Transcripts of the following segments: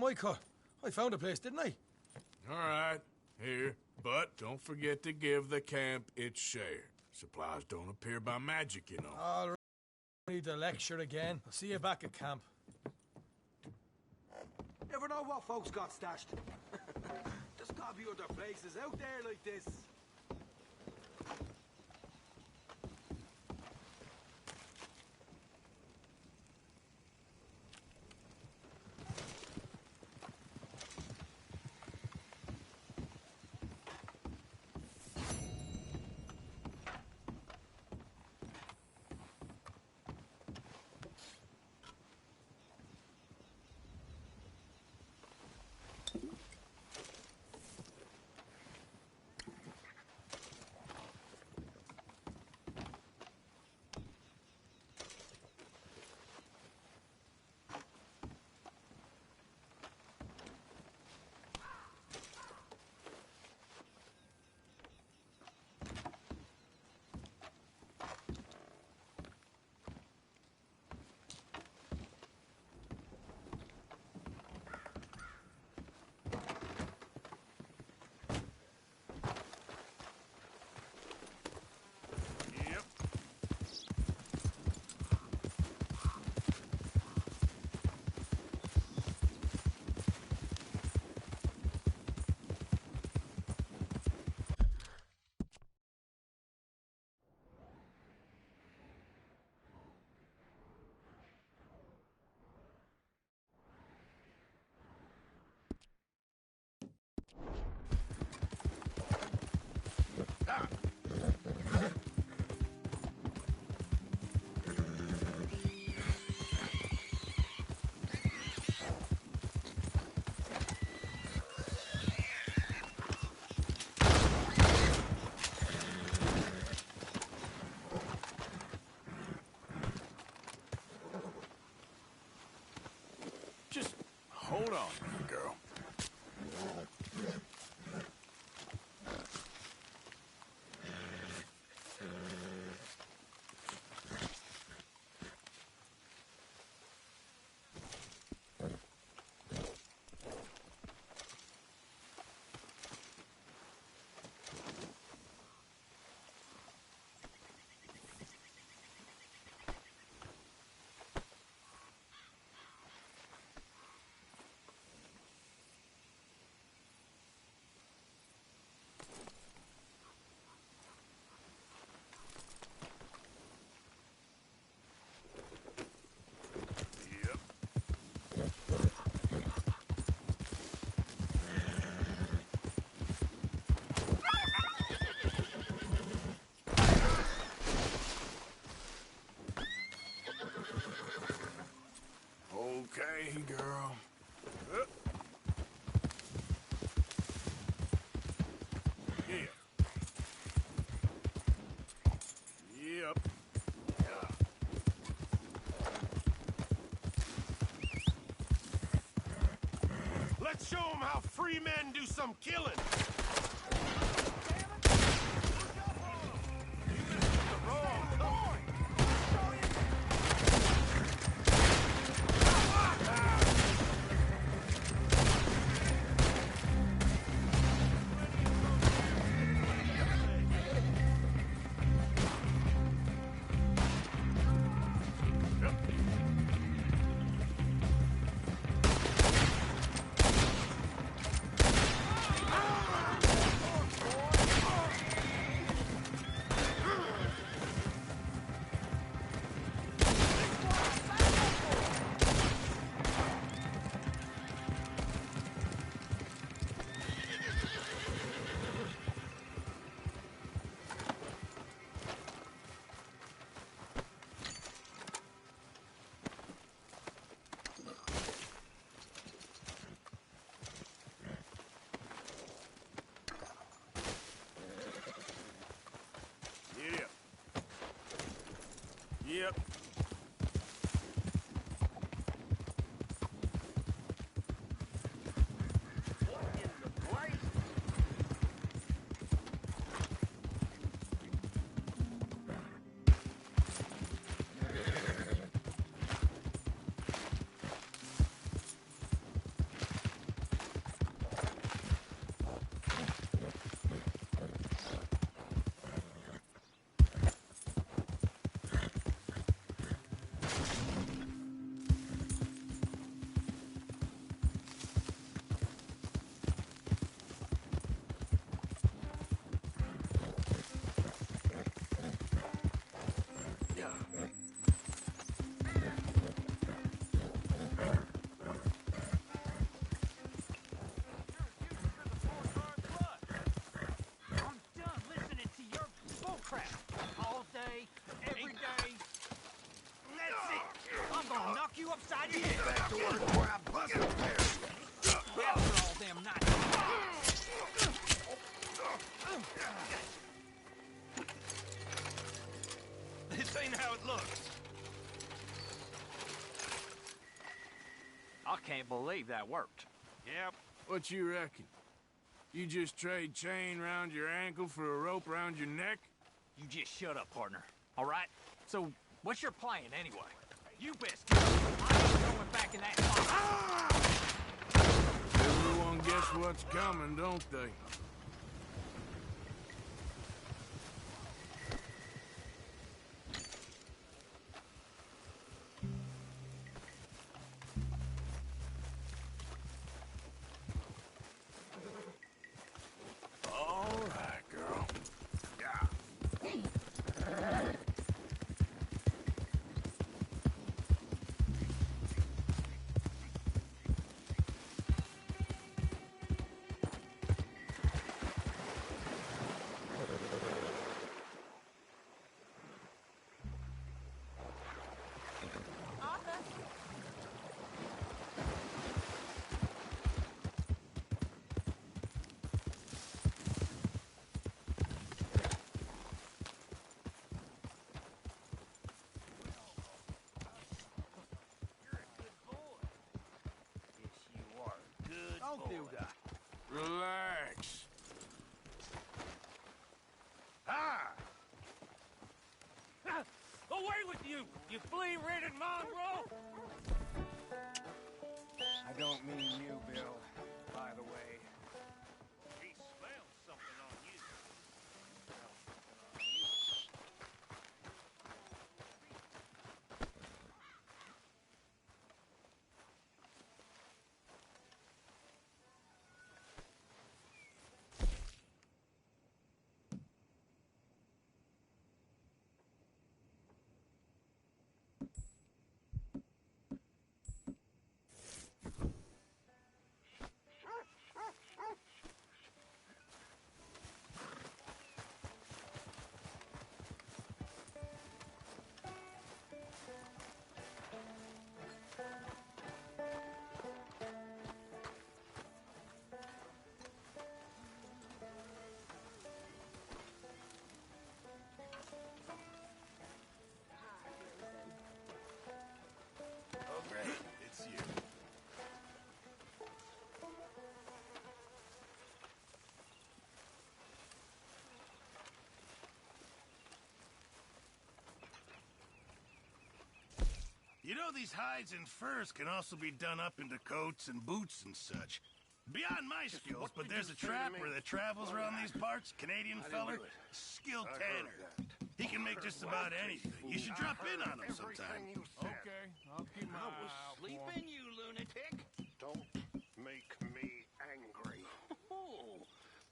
I cut. I found a place, didn't I? All right, here. But don't forget to give the camp its share. Supplies don't appear by magic, you know. All right. Need the lecture again. I'll see you back at camp. Never know what folks got stashed. There's gotta be other places out there like this. Just hold on, girl. Okay, girl. Yeah. Yep. Let's show them how free men do some killing. Yep. can't believe that worked. Yep. What you reckon? You just trade chain round your ankle for a rope round your neck? You just shut up, partner. All right? So, what's your plan, anyway? You best get up. I ain't going back in that car. Everyone guess what's coming, don't they? All right, girl. Yeah. Don't do that. Relax. Ah! Away with you, you flea-ridden mongrel! I don't mean you, Bill, by the way. He smells something on you. Okay, it's you. You know, these hides and furs can also be done up into coats and boots and such. Beyond my skills, but there's a trapper that travels around these parts, Canadian feller, skilled tanner. He can make just about anything. You should drop in on him sometime. Okay, I'll keep my eye out for 'em. Sleeping, you lunatic. Don't make me angry. Oh,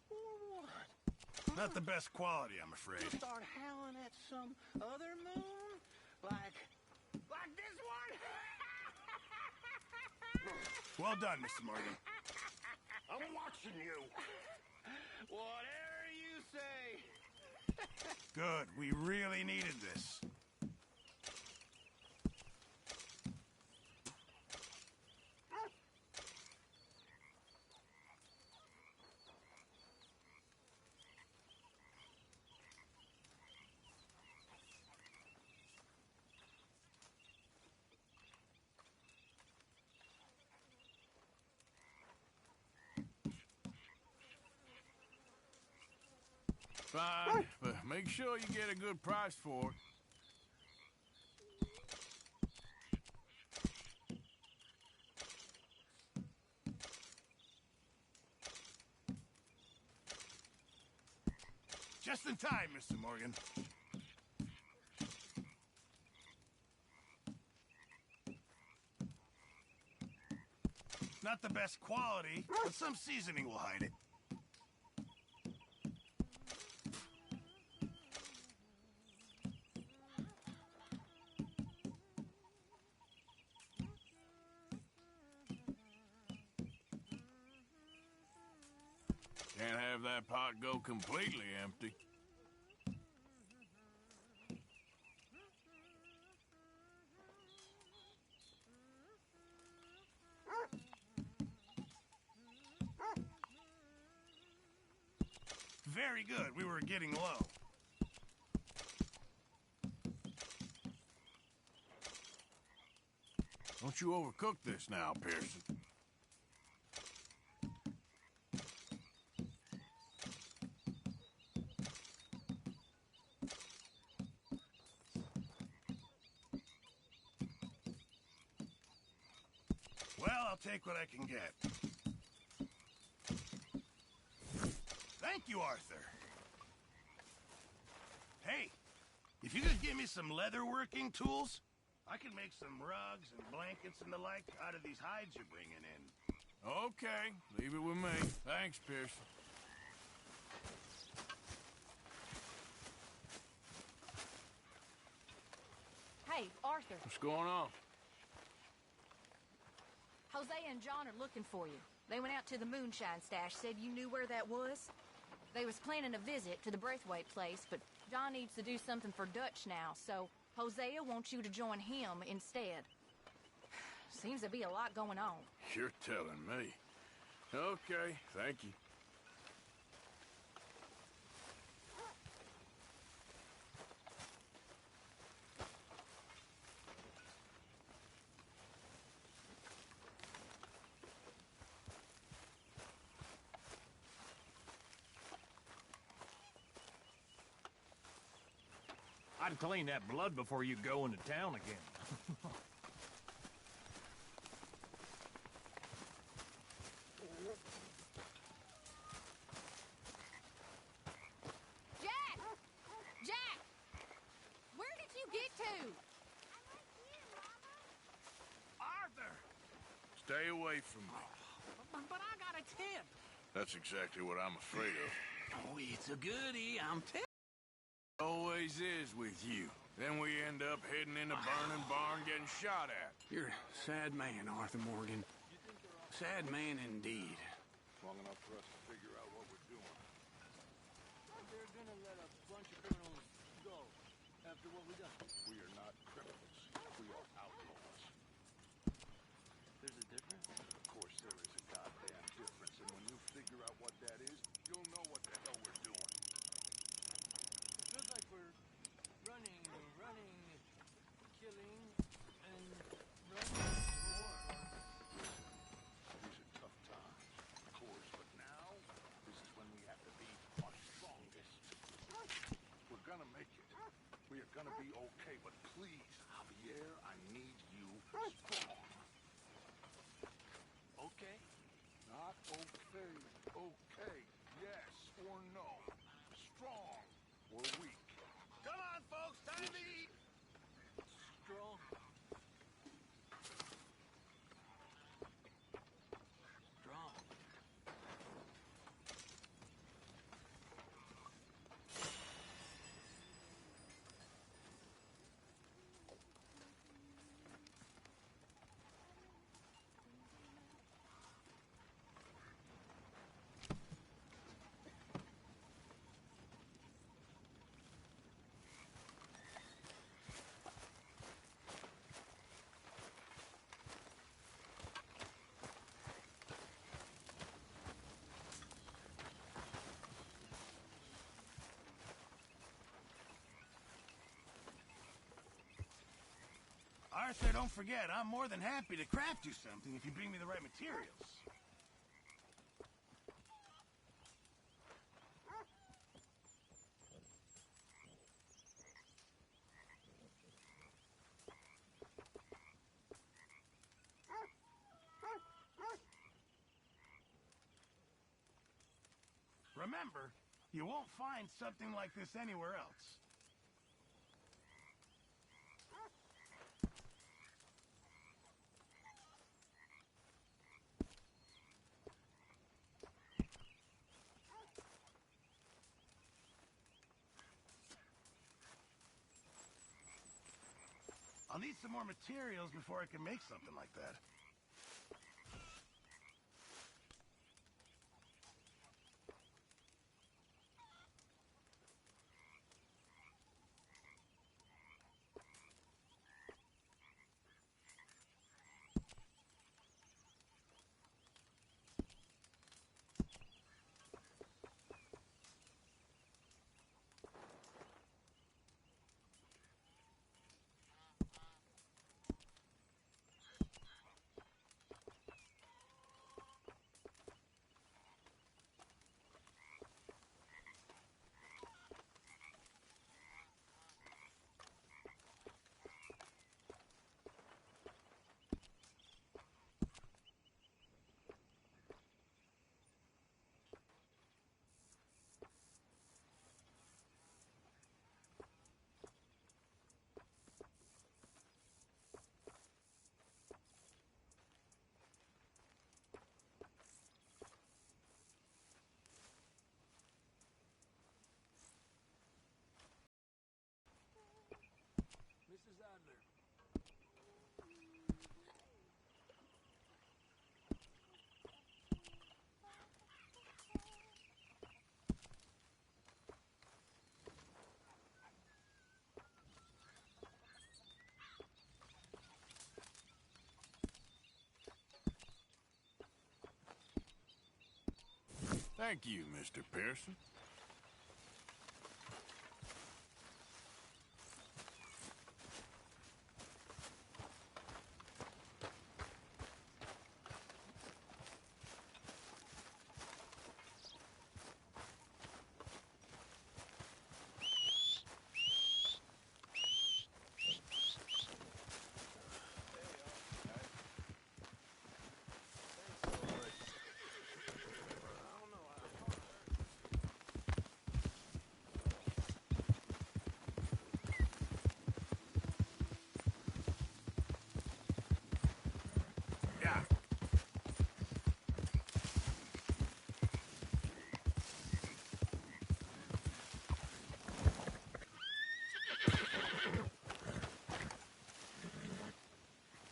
what? Not the best quality, I'm afraid. You start howling at some other moon? Like this one? Well done, Mr. Morgan. I'm watching you. Whatever you say. Good. We really needed this. Fine, but make sure you get a good price for it. Just in time, Mr. Morgan. Not the best quality, but some seasoning will hide it. Can't have that pot go completely empty. Very good. We were getting low. Don't Don't you overcook this now, Pearson. Well, I'll take what I can get. Thank you, Arthur. Hey, if you could give me some leather working tools, I can make some rugs and blankets and the like out of these hides you're bringing in. Okay, leave it with me. Thanks, Pearson. Hey, Arthur. What's going on? Hosea and John are looking for you. They went out to the moonshine stash, said you knew where that was. They was planning a visit to the Braithwaite place, but John needs to do something for Dutch now, so Hosea wants you to join him instead. Seems to be a lot going on. You're telling me. Okay, thank you. I'd clean that blood before you go into town again. Jack! Jack! Where did you get to? Arthur! Stay away from me. But I got a tip. That's exactly what I'm afraid of. Oh, it's a goodie, I'm telling. Always is with you. Then we end up heading in a burning barn getting shot at. You're a sad man, Arthur Morgan. Sad man indeed. Long enough for us to figure out what we're doing. They're gonna let a bunch of criminals go after what we done. We are not criminals. We are outlaws. There's a difference? Of course there is a goddamn difference, and when you figure out what that is, you'll know what the hell we're doing. It feels like we're running, killing, and running more. These are tough times, of course, but now, this is when we have to be our strongest. We're gonna make it. We are gonna be okay, but please, Javier, I need you strong. Okay. Not okay. Okay. Yes or no. Strong or weak. Come on, folks, time to eat! Strong. Strong. Arthur, don't forget, I'm more than happy to craft you something if you bring me the right materials. Remember, you won't find something like this anywhere else. I'll need some more materials before I can make something like that. Thank you, Mr. Pearson. Yeah.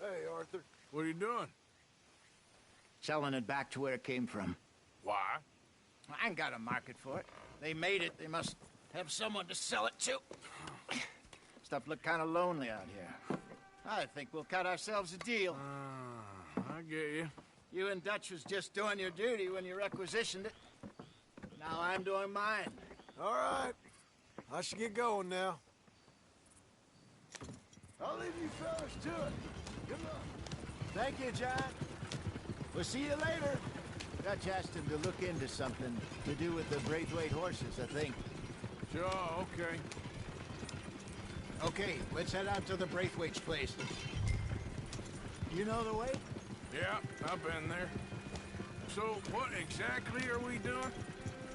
Hey, Arthur. What are you doing? Selling it back to where it came from. Why? I ain't got a market for it. They made it. They must have someone to sell it to. Stuff look kind of lonely out here. I think we'll cut ourselves a deal. I get you. You and Dutch was just doing your duty when you requisitioned it. Now I'm doing mine. All right. I should get going now. I'll leave you fellas to it. Good luck. Thank you, John. We'll see you later. Dutch asked him to look into something to do with the Braithwaite horses, I think. Sure, okay. Okay, let's head out to the Braithwaite's place. You know the way? Yeah, I've been there. So, what exactly are we doing?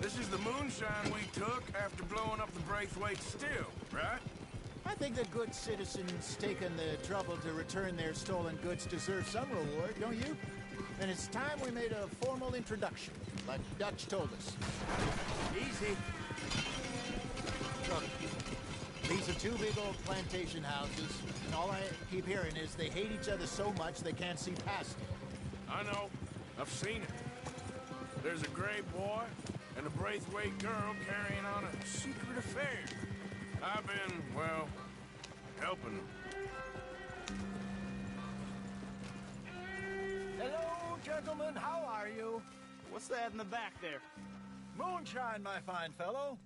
This is the moonshine we took after blowing up the Braithwaite still, right? I think that good citizens taking the trouble to return their stolen goods deserve some reward, don't you? And it's time we made a formal introduction, like Dutch told us. Easy. Look, these are two big old plantation houses, and all I keep hearing is they hate each other so much they can't see past it. I know. I've seen it. There's a gray boy and a Braithwaite girl carrying on a secret affair. I've been, well, helping them. Hello, gentlemen. How are you? What's that in the back there? Moonshine, my fine fellow.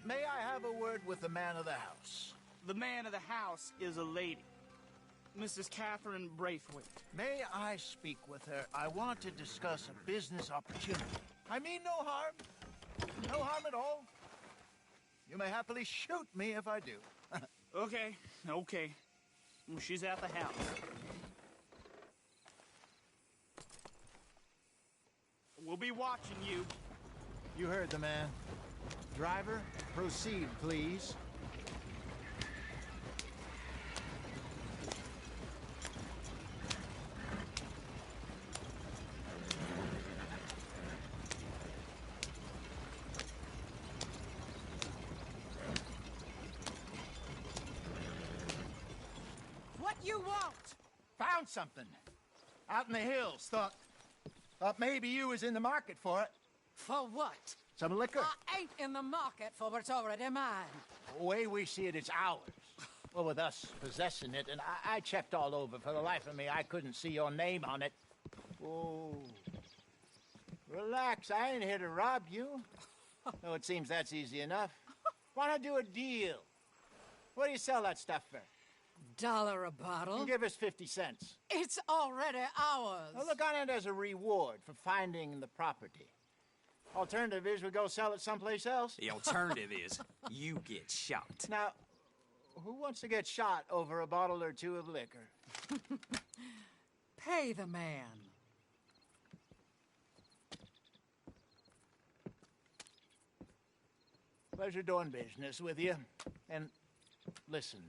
May I have a word with the man of the house? The man of the house is a lady. Mrs. Catherine Braithwaite. May I speak with her? I want to discuss a business opportunity. I mean no harm. No harm at all. You may happily shoot me if I do. Okay. Well, she's at the house. We'll be watching you. You heard the man. Driver, proceed, please. What you want? Found something. Out in the hills. Thought maybe you was in the market for it. For what? Some liquor. I ain't in the market for what's already mine. The way we see it, it's ours. Well, with us possessing it, and I checked all over. For the life of me, I couldn't see your name on it. Oh. Relax, I ain't here to rob you. No, it seems that's easy enough. Why not do a deal? What do you sell that stuff for? $1 a bottle? Give us 50 cents. It's already ours. Well, look on it as a reward for finding the property. Alternative is we go sell it someplace else. The alternative is you get shot. Now, who wants to get shot over a bottle or two of liquor? Pay the man. Pleasure doing business with you. And listen,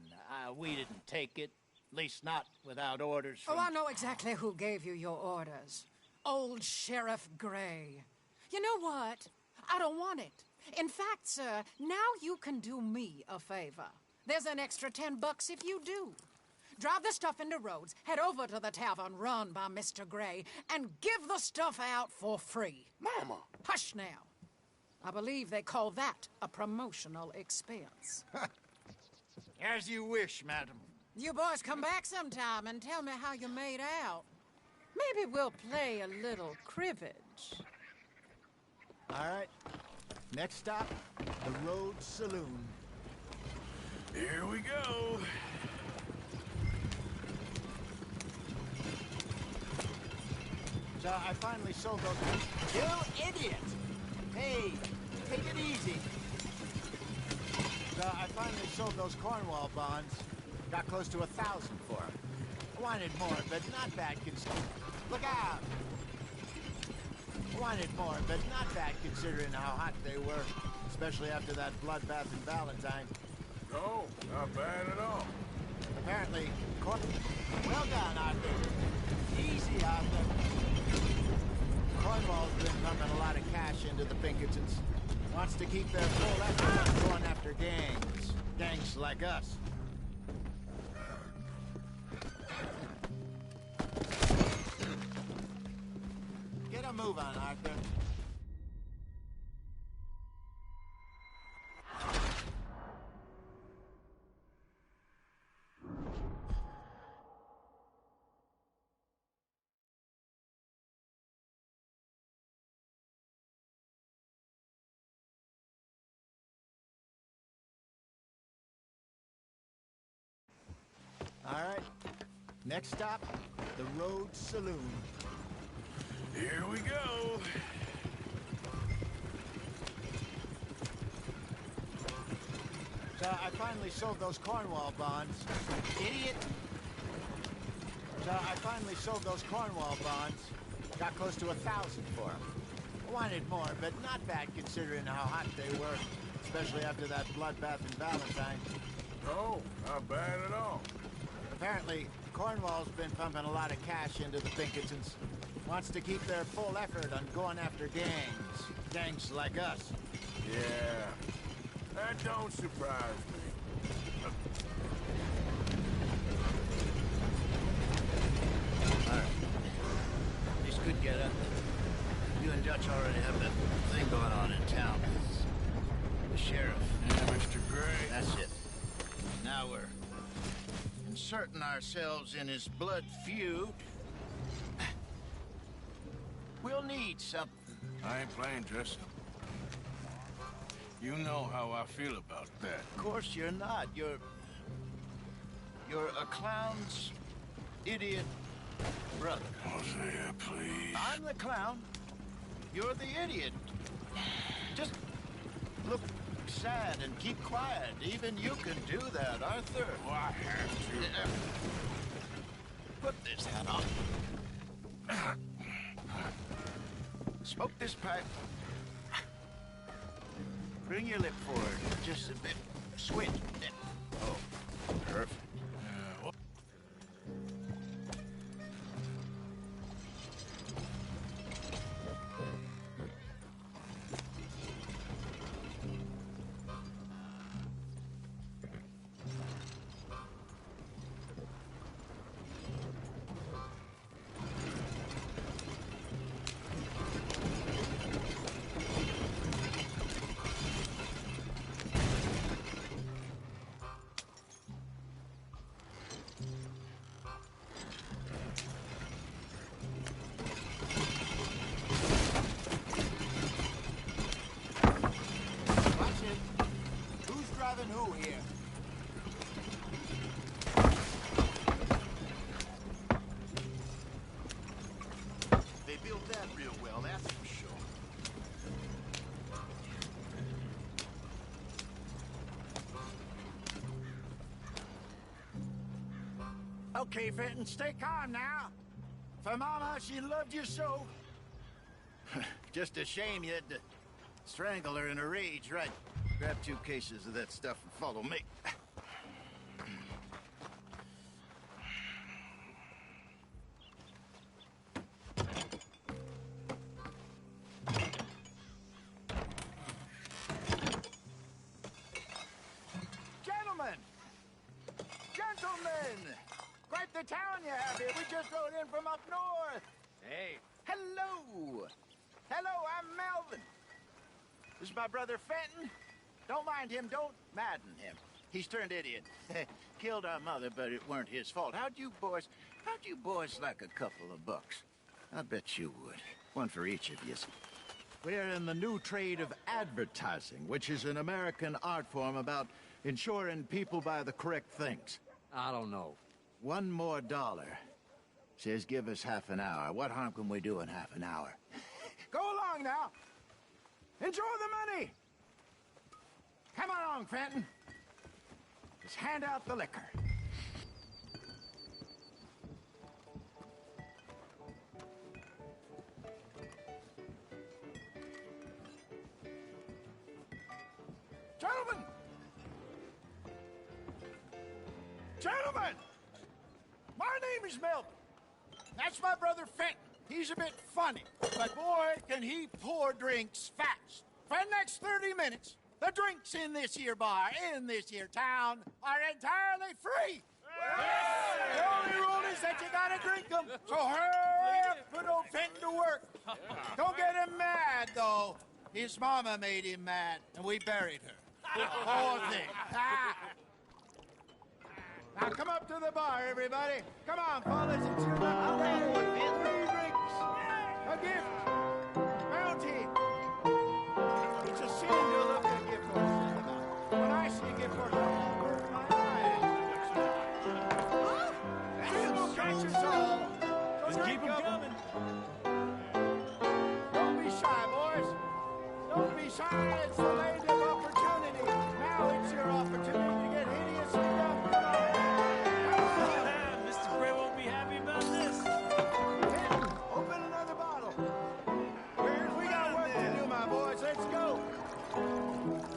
we didn't take it. At least not without orders from... Oh, I know exactly who gave you your orders. Old Sheriff Gray. You know what? I don't want it. In fact, sir, now you can do me a favor. There's an extra $10 if you do. Drive the stuff into Rhodes, head over to the tavern run by Mr. Gray, and give the stuff out for free. Mama! Hush now. I believe they call that a promotional expense. As you wish, madam. You boys come back sometime and tell me how you made out. Maybe we'll play a little cribbage. All right. Next stop, the Road Saloon. Here we go. So I finally sold those... You idiot! Hey, take it easy. So I finally sold those Cornwall bonds. Got close to 1,000 for them. Wanted more, but not bad considering... Look out! Wanted more, but not bad considering how hot they were. Especially after that bloodbath in Valentine. No, not bad at all. Apparently, well done, Arthur. Easy, Arthur. Cornwall's been pumping a lot of cash into the Pinkertons. Wants to keep their full effort on going after gangs. Gangs like us. Get a move on, Arthur. All right. Next stop, the Road Saloon. Here we go. So I finally sold those Cornwall bonds. Idiot! So I finally sold those Cornwall bonds. Got close to 1,000 for them. Wanted more, but not bad considering how hot they were. Especially after that bloodbath in Valentine. No, not bad at all. Apparently, Cornwall's been pumping a lot of cash into the Pinkertons. Wants to keep their full effort on going after gangs. Gangs like us. Yeah, that don't surprise me. All right. This could get up. You and Dutch already have that thing going on in town. The sheriff. Yeah, Mr. Gray. That's it. Now we're inserting ourselves in his blood feud. We'll need something. I ain't playing dress up. You know how I feel about that. Of course you're not. You're a clown's idiot brother. Hosea, please. I'm the clown. You're the idiot. Just look sad and keep quiet. Even you can do that, Arthur. Oh, I have to. Put this hat on. Smoke this pipe. Bring your lip forward just a bit. Squint. Oh, perfect. Who here? They built that real well, that's for sure. Okay, Fenton, stay calm now. For Mama, she loved you so. Just a shame you had to strangle her in a rage, right? Grab 2 cases of that stuff and follow me. Gentlemen! Gentlemen! Quite the town you have here. We just rode in from up north. Hey. Hello! Hello, I'm Melvin. This is my brother Fenton. Don't mind him, don't madden him. He's turned idiot. Killed our mother, but it weren't his fault. How'd you boys like a couple of bucks? I bet you would. One for each of you. We're in the new trade of advertising, which is an American art form about ensuring people buy the correct things. I don't know. $1 more. Says give us half an hour. What harm can we do in half an hour? Go along now. Enjoy the money. Come along, Fenton. Just hand out the liquor. Gentlemen! Gentlemen! My name is Melvin. That's my brother Fenton. He's a bit funny, but boy, can he pour drinks fast. For the next 30 minutes, the drinks in this here bar, in this here town, are entirely free. The only rule is that you gotta drink them. So hurry up, put old Fenton to work. Don't get him mad, though. His mama made him mad, and we buried her. Poor thing. Now come up to the bar, everybody. Come on, fellas, it's your lucky day. 3 drinks, a gift, bounty. It's a sin to look at a gift horse. When I see a gift horse, I'll burn my eyes. That will catch us all. Just keep them coming. Don't be shy, boys. Don't be shy. It's the land of opportunity. Now it's your opportunity to get hideously drunk. Come on. Mr. Gray won't be happy about this. Fenton, open another bottle. We got work to do, my boys. Let's go.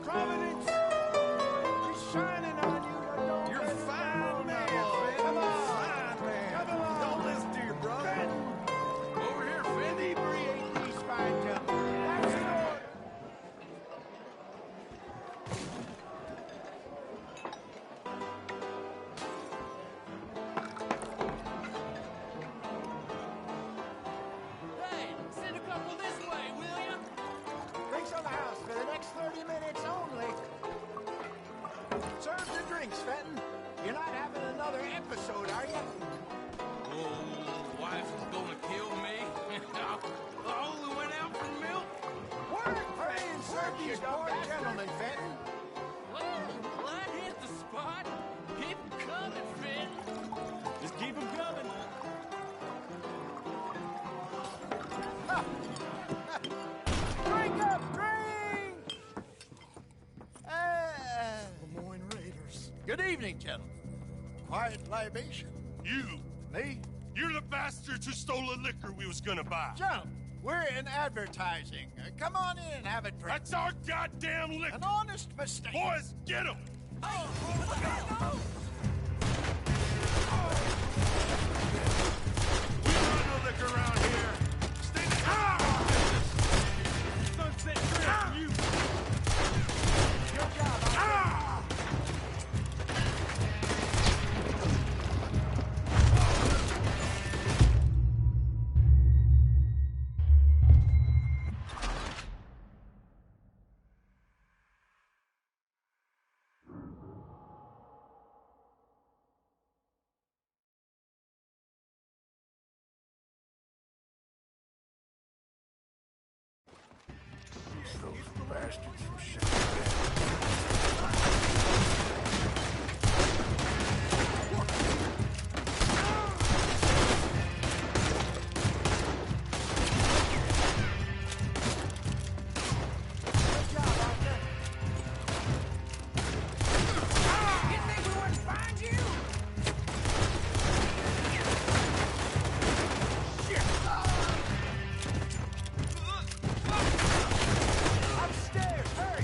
Providence is shining on you. But don't You're let it fine, down, man. boy. Come on. Fine, man. Come on. Don't listen to your brother. Fenton, Over here, Fendi. inebriate these fine gentlemen. That's the order. Hey, send a couple this way, will ya? Drinks on the house for the next 30 minutes only. Serve the drinks, Fenton. You're not having another episode, are you? Oh, wife is gonna kill me. I only went out for milk. Work, hurry and serve these poor gentlemen, Fenton. Well, that hit the spot. Keep 'em coming, Finn. Just keep 'em coming. Drink up, drink! Lemoyne Raiders. Good evening, gentlemen. Quiet libation. You, Me? you're the bastards who stole the liquor we was gonna buy. Gentlemen, we're in advertising. Come on in and have a drink. That's our goddamn liquor. An honest mistake. Boys, get him! We run no liquor around here. Stay Sunset Strip, you. Good job, Those bastards from Chicago. Upstairs, hurry!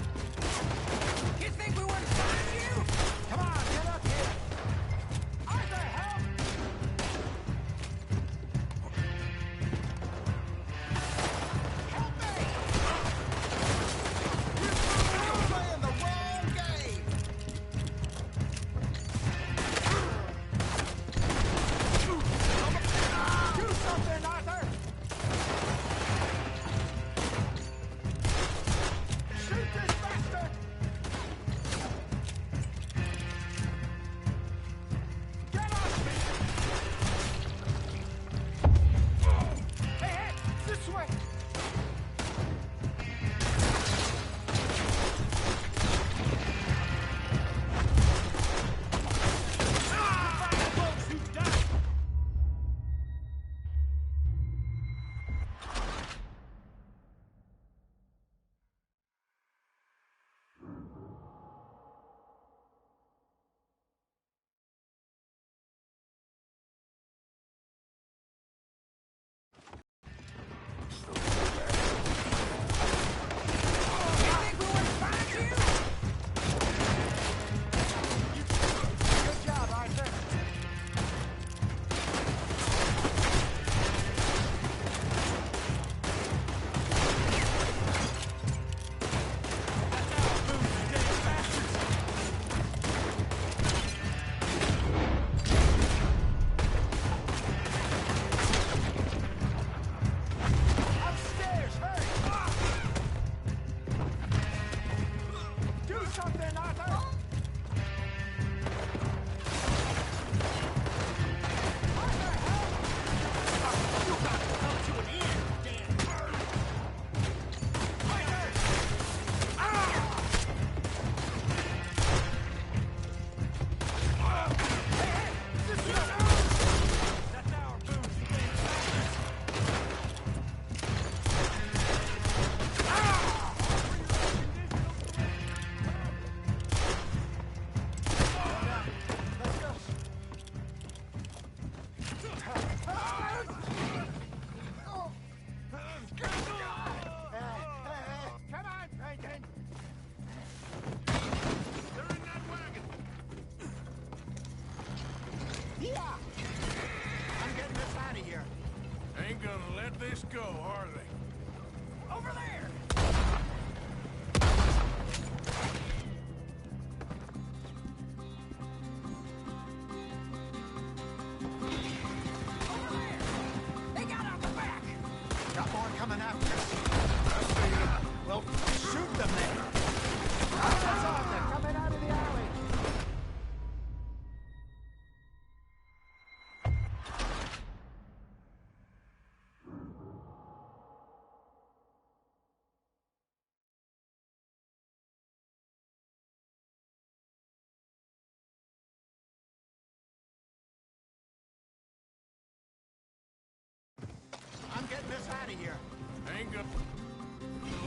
Ain't gonna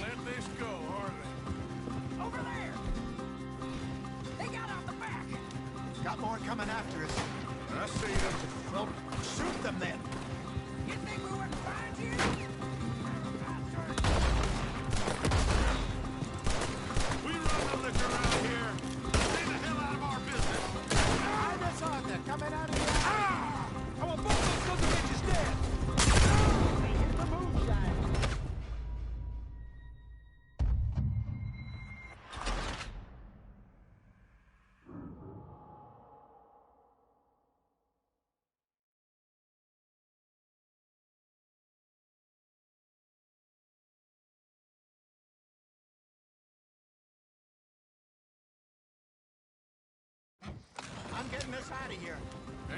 let this go, are they? Over there! They got out the back! Got more coming after us. I see them. Well, shoot them then. You think we wouldn't find you? We run the liquor around here. Stay the hell out of our business. Behind us, Arthur, coming out of the alley. I want both those sons of bitches dead! They hit the moonshine. I'm getting us out of here.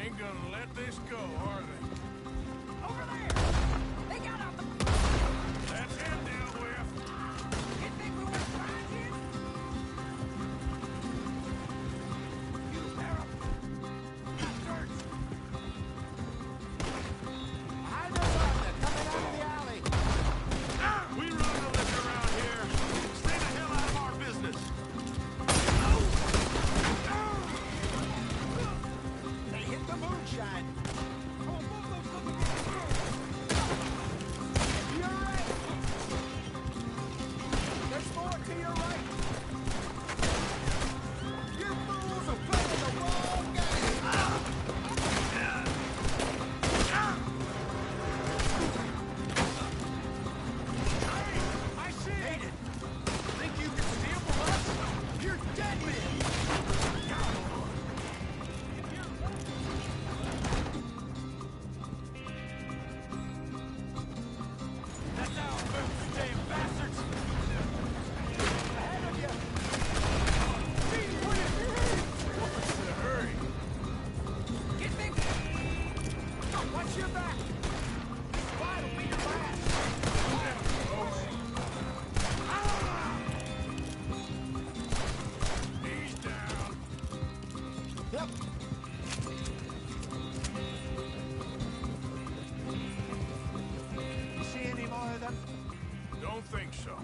Ain't gonna let this go, are they? Over there! They got out the... That's him dealt with. You think we wouldn't find you? You pair up. Got dirt. Behind us, Arthur, coming out of the alley. We run the liquor around here. Stay the hell out of our business. They hit the moonshine. I want both those sons of bitches dead! To your right. There's more to your right. You fools are playing the wrong game. I see it! Think you can steal from us? You're dead men! That's how it moves, you damn bastards! Ahead of you. What's the hurry? Get me... Watch your back. This fight will be your last. He's down. Yep. You see any more of them? Don't think so.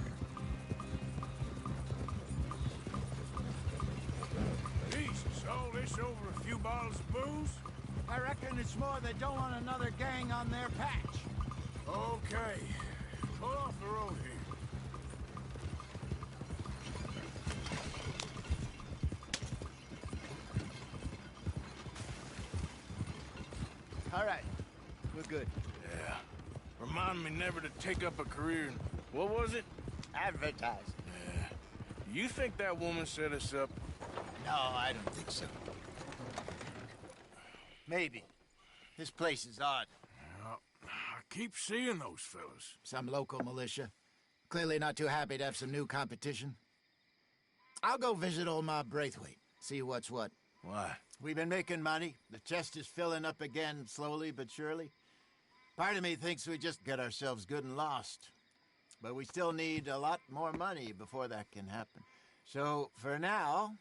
Jesus, all this over a few bottles of booze? I reckon it's more they don't want another gang on their patch. Okay. Pull off the road here. All right. We're good. Yeah. Remind me never to take up a career in... What was it? Advertise. Yeah. You think that woman set us up? No, I don't think so. Maybe. This place is odd. Well, I keep seeing those fellas. Some local militia. Clearly not too happy to have some new competition. I'll go visit old Ma Braithwaite. See what's what. Why? We've been making money. The chest is filling up again, slowly but surely. Part of me thinks we just get ourselves good and lost. But we still need a lot more money before that can happen. So, for now,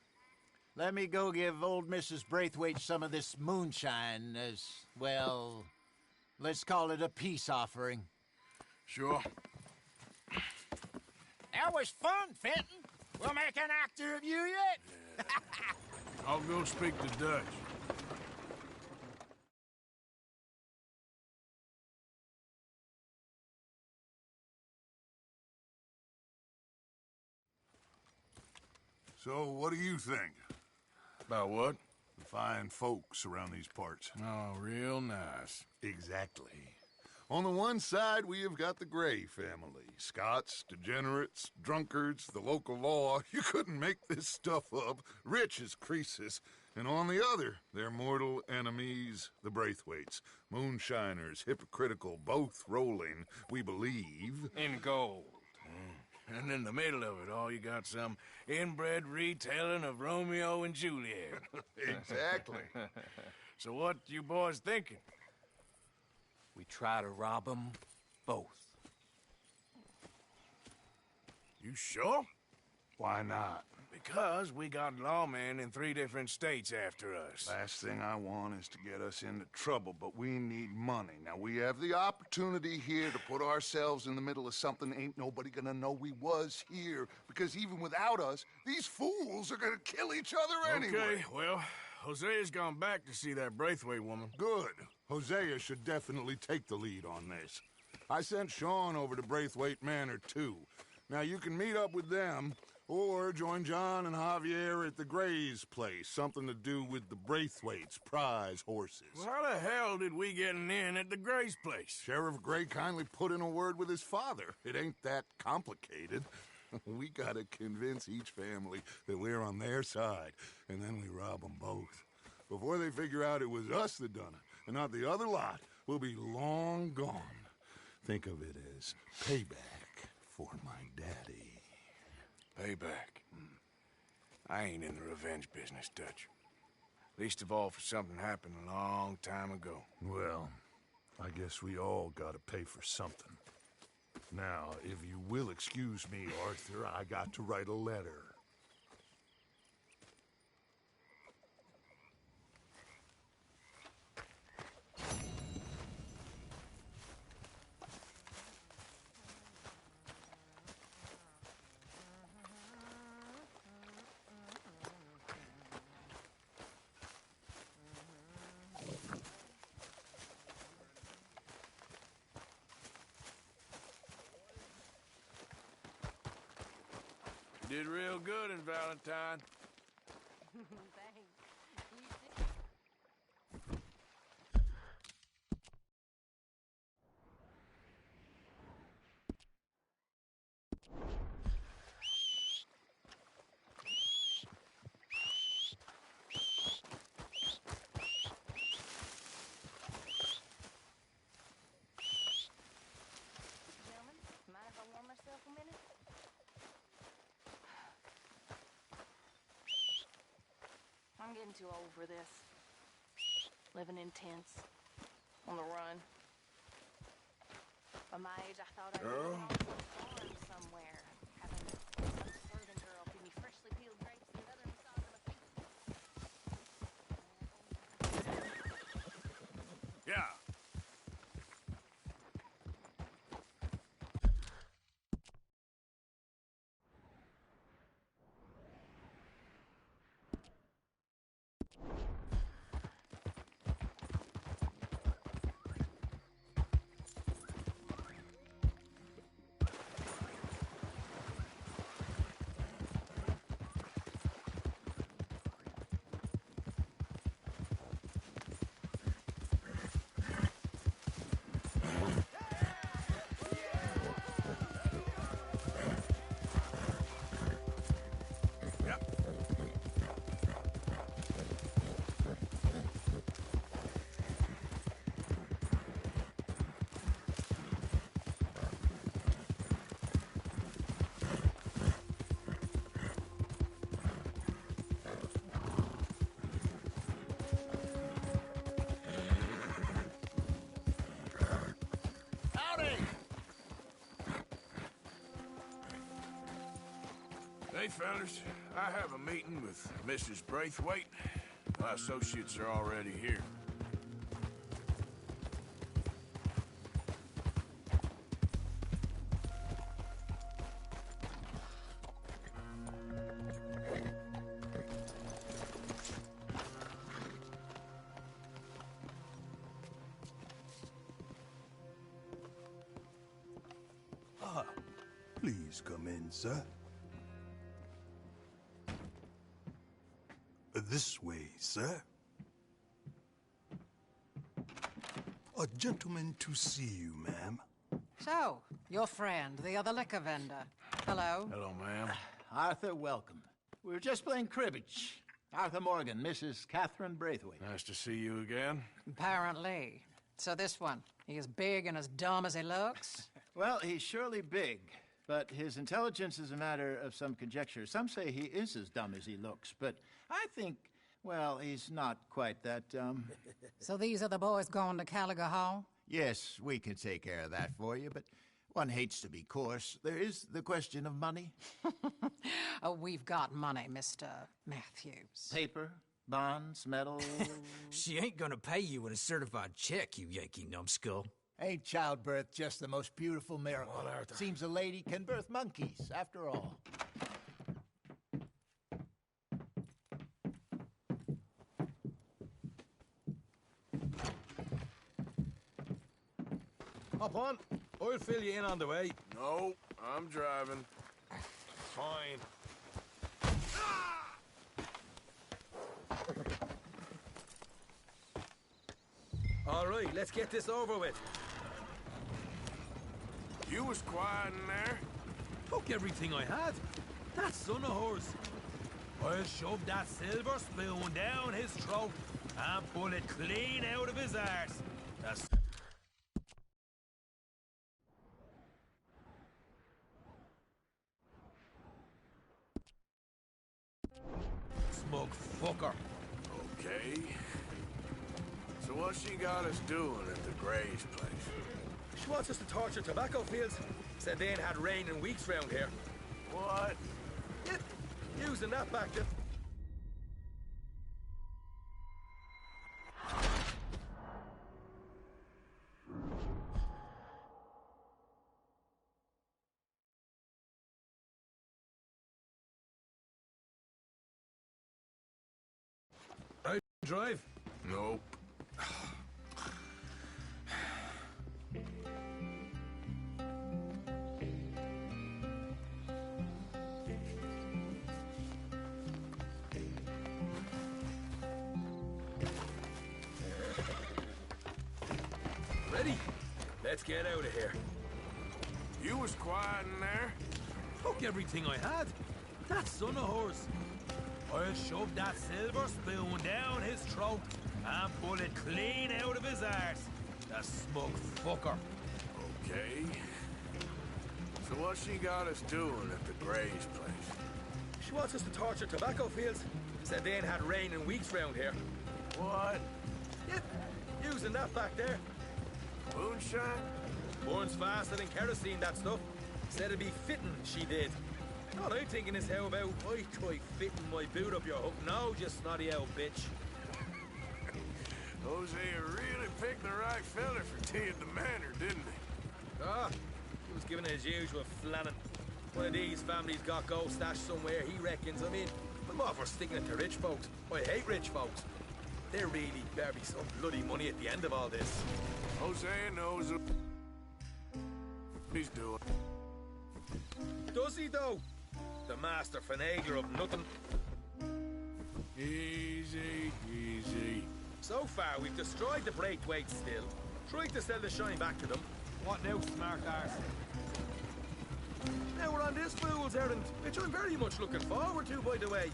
let me go give old Mrs. Braithwaite some of this moonshine as, well, let's call it a peace offering. Sure. That was fun, Fenton. We'll make an actor of you yet. I'll go speak to Dutch. So, what do you think? About what? The fine folks around these parts. Oh, real nice. Exactly. On the one side, we have got the Gray family. Scots, degenerates, drunkards, the local law. You couldn't make this stuff up. Rich as Croesus. And on the other, their mortal enemies, the Braithwaites. Moonshiners, hypocritical, both rolling, we believe. In gold. And in the middle of it all, you got some inbred retelling of Romeo and Juliet. Exactly. So what you boys thinking? We try to rob them both. You sure? Why not? Because we got lawmen in 3 different states after us. Last thing I want is to get us into trouble, but we need money. Now, we have the opportunity here to put ourselves in the middle of something ain't nobody gonna know we was here, because even without us, these fools are gonna kill each other anyway. Okay, well, Hosea's gone back to see that Braithwaite woman. Good. Hosea should definitely take the lead on this. I sent Sean over to Braithwaite Manor, too. Now, you can meet up with them, or join John and Javier at the Gray's place. Something to do with the Braithwaite's prize horses. Well, how the hell did we get an in at the Gray's place? Sheriff Gray kindly put in a word with his father. It ain't that complicated. We gotta convince each family that we're on their side, and then we rob them both. Before they figure out it was us that done it, and not the other lot, we'll be long gone. Think of it as payback for my daddy. Payback. I ain't in the revenge business, Dutch. Least of all for something happened a long time ago. Well, I guess we all gotta pay for something. Now, if you will excuse me, Arthur, I got to write a letter. You did real good in Valentine. Thanks. You too. Gentlemen, mind if I warm myself a minute? I'm getting too old for this. Living in tents, on the run. By my age, I thought I'd be on a farm somewhere, having some serving girl feed me freshly peeled grapes and another massage on my feet. Yeah. Hey, fellas. I have a meeting with Mrs. Braithwaite. My associates are already here. Please come in, sir. This way, sir. A gentleman to see you, ma'am. So, your friend, the other liquor vendor. Hello. Hello, ma'am. Arthur, welcome. We were just playing cribbage. Arthur Morgan, Mrs. Catherine Braithwaite. Nice to see you again. Apparently. So this one, he is big and as dumb as he looks? Well, he's surely big, but his intelligence is a matter of some conjecture. Some say he is as dumb as he looks, but I think, well, he's not quite that dumb. So these are the boys going to Caliga Hall? Yes, we can take care of that for you, but One hates to be coarse. There is the question of money. Oh, we've got money, Mr. Matthews. Paper, bonds, metal. She ain't gonna pay you with a certified check, you Yankee numbskull. Ain't childbirth just the most beautiful miracle? Come on, Arthur. Seems a lady can birth monkeys, after all. Hop on. I'll fill you in on the way. No, I'm driving. Fine. All right, let's get this over with. You was quiet in there? Took everything I had. That son of hers. I'll shove that silver spoon down his throat and pull it clean out of his arse. That's... Smug fucker. Okay. So what she got us doing at the Gray's place? She wants us to torture tobacco fields. Said they ain't had rain in weeks round here. What? Yep, using that back to... I drive. Nope. Ready? Let's get out of here. You was quiet in there? Took everything I had. That son of hers. I'll shove that silver spoon down his throat and pull it clean out of his arse. The smug fucker. Okay. So what she got us doing at the Gray's place? She wants us to torture tobacco fields. Said they ain't had rain in weeks round here. What? Yep, using that back there. Moonshine? Burns faster than kerosene, that stuff. Said it'd be fitting, she did. All I'm thinking is how about I try fitting my boot up your hook now, you snotty old bitch. Hosea really picked the right fella for teeing the manor, didn't he? Ah, he was giving his usual flannin'. One of these families got gold stashed somewhere, he reckons. I mean, I'm all for sticking it to rich folks. I hate rich folks. There really better be some bloody money at the end of all this. Hosea knows what he's doing. Does he, though? The master finagler of nothing. Easy, easy. So far, we've destroyed the Braithwaite still. Tried to sell the shine back to them. What now, smart arse? Now we're on this fool's errand, which I'm very much looking forward to, by the way.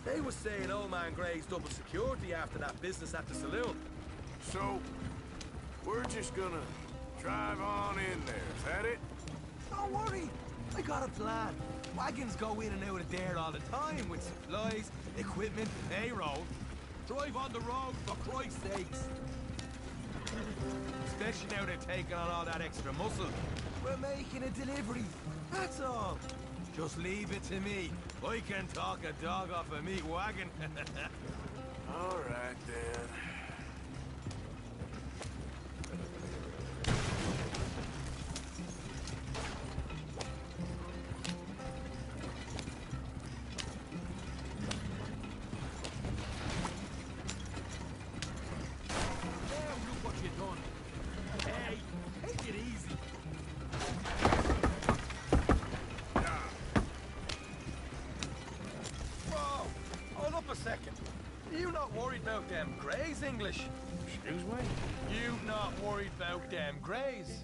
They was saying Old Man Gray's double security after that business at the saloon. So, we're just gonna drive on in there, is that it? Don't worry, I got a plan. Wagons go in and out of there all the time with supplies, equipment, payroll. Drive on the road, for Christ's sakes. Especially now they're taking on all that extra muscle. We're making a delivery, that's all. Just leave it to me. I can talk a dog off a meat wagon. All right, then. English. Excuse me? You not worried about them Greys?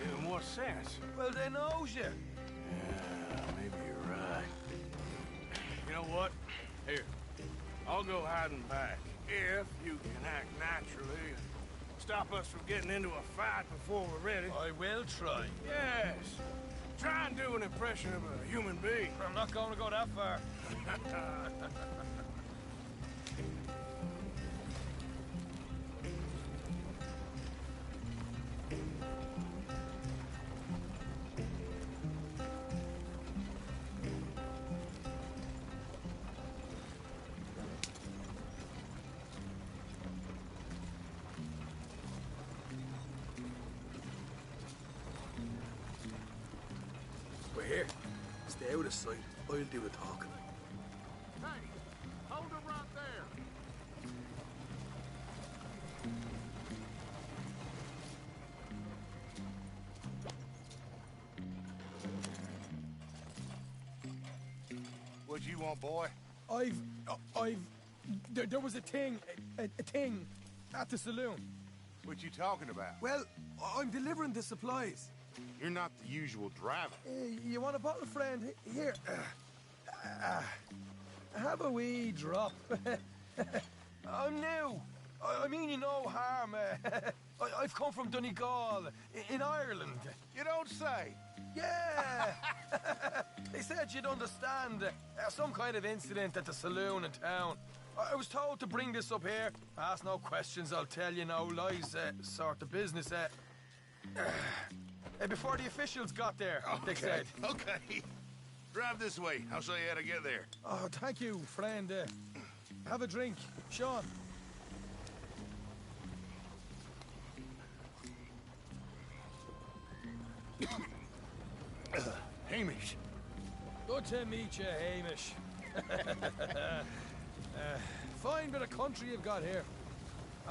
In what sense? Well, they knows you. Yeah, maybe you're right. You know what? Here, I'll go hiding back. If you can act naturally and stop us from getting into a fight before we're ready. I will try. Yes. Try and do an impression of a human being. I'm not going to go that far. Here, stay out of sight. I'll do the talking. Hey, hold it right there. What you want, boy? There was a thing at the saloon. What you talking about? Well, I'm delivering the supplies. You're not the usual driver. You want a bottle, friend? Here. Have a wee drop. I'm new. I mean you no harm. I've come from Donegal, in Ireland. You don't say. Yeah! They said you'd understand. Some kind of incident at the saloon in town. I was told to bring this up here. Ask no questions, I'll tell you no lies, sort of business. Before the officials got there, they said. Okay. Drive this way. I'll show you how to get there. Oh, thank you, friend. Have a drink. Sean. Hamish. Good to meet you, Hamish. Fine bit of country you've got here.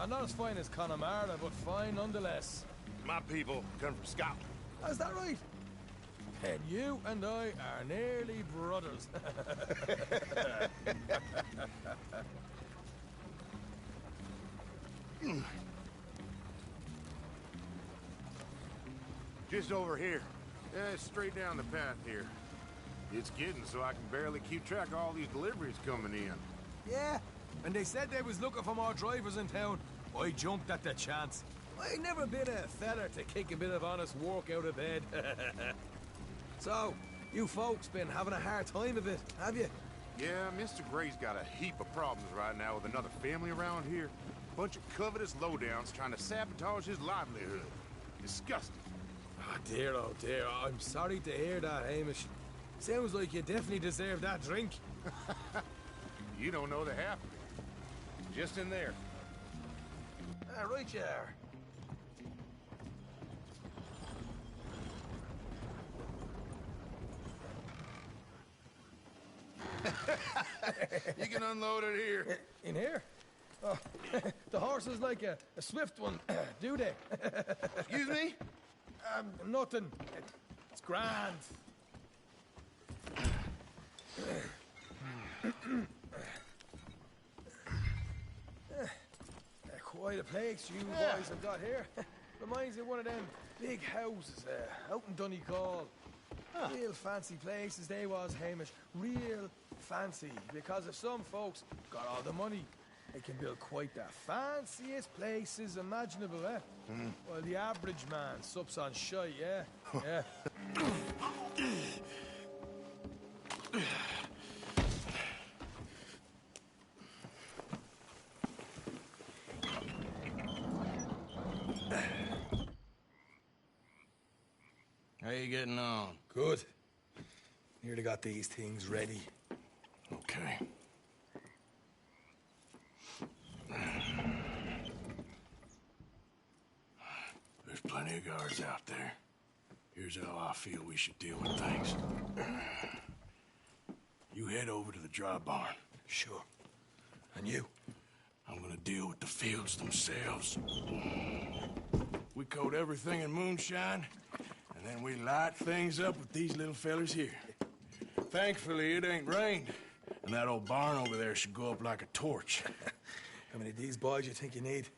Not as fine as Connemara, but fine nonetheless. My people come from Scotland. Is that right? And you and I are nearly brothers. Just over here. Straight down the path here. It's getting so I can barely keep track of all these deliveries coming in. Yeah, and they said they was looking for more drivers in town. I jumped at the chance. I never been a feller to kick a bit of honest work out of bed. So, you folks been having a hard time of it, have you? Yeah, Mr. Gray's got a heap of problems right now with another family around here. Bunch of covetous lowdowns trying to sabotage his livelihood. Disgusting. Oh dear, I'm sorry to hear that, Hamish. Sounds like you definitely deserve that drink. You don't know the half of it. Just in there. Right you are. You can unload it here. In here? Oh, the horse is like a swift one, do they? Excuse me? Nothing. It's grand. Quite a place you boys have got here. Reminds me of one of them big houses out in Donegal. Real fancy places they was, Hamish. Real fancy. Because if some folks got all the money, they can build quite the fanciest places imaginable, eh? Well, the average man sups on shite, yeah? Yeah. How you getting on? Good. Nearly got these things ready. Okay. There's plenty of guards out there. Here's how I feel we should deal with things. You head over to the dry barn. Sure. And you? I'm gonna deal with the fields themselves. We coat everything in moonshine, and then we light things up with these little fellers here. Thankfully, it ain't rained, and that old barn over there should go up like a torch. How many of these boys you think you need?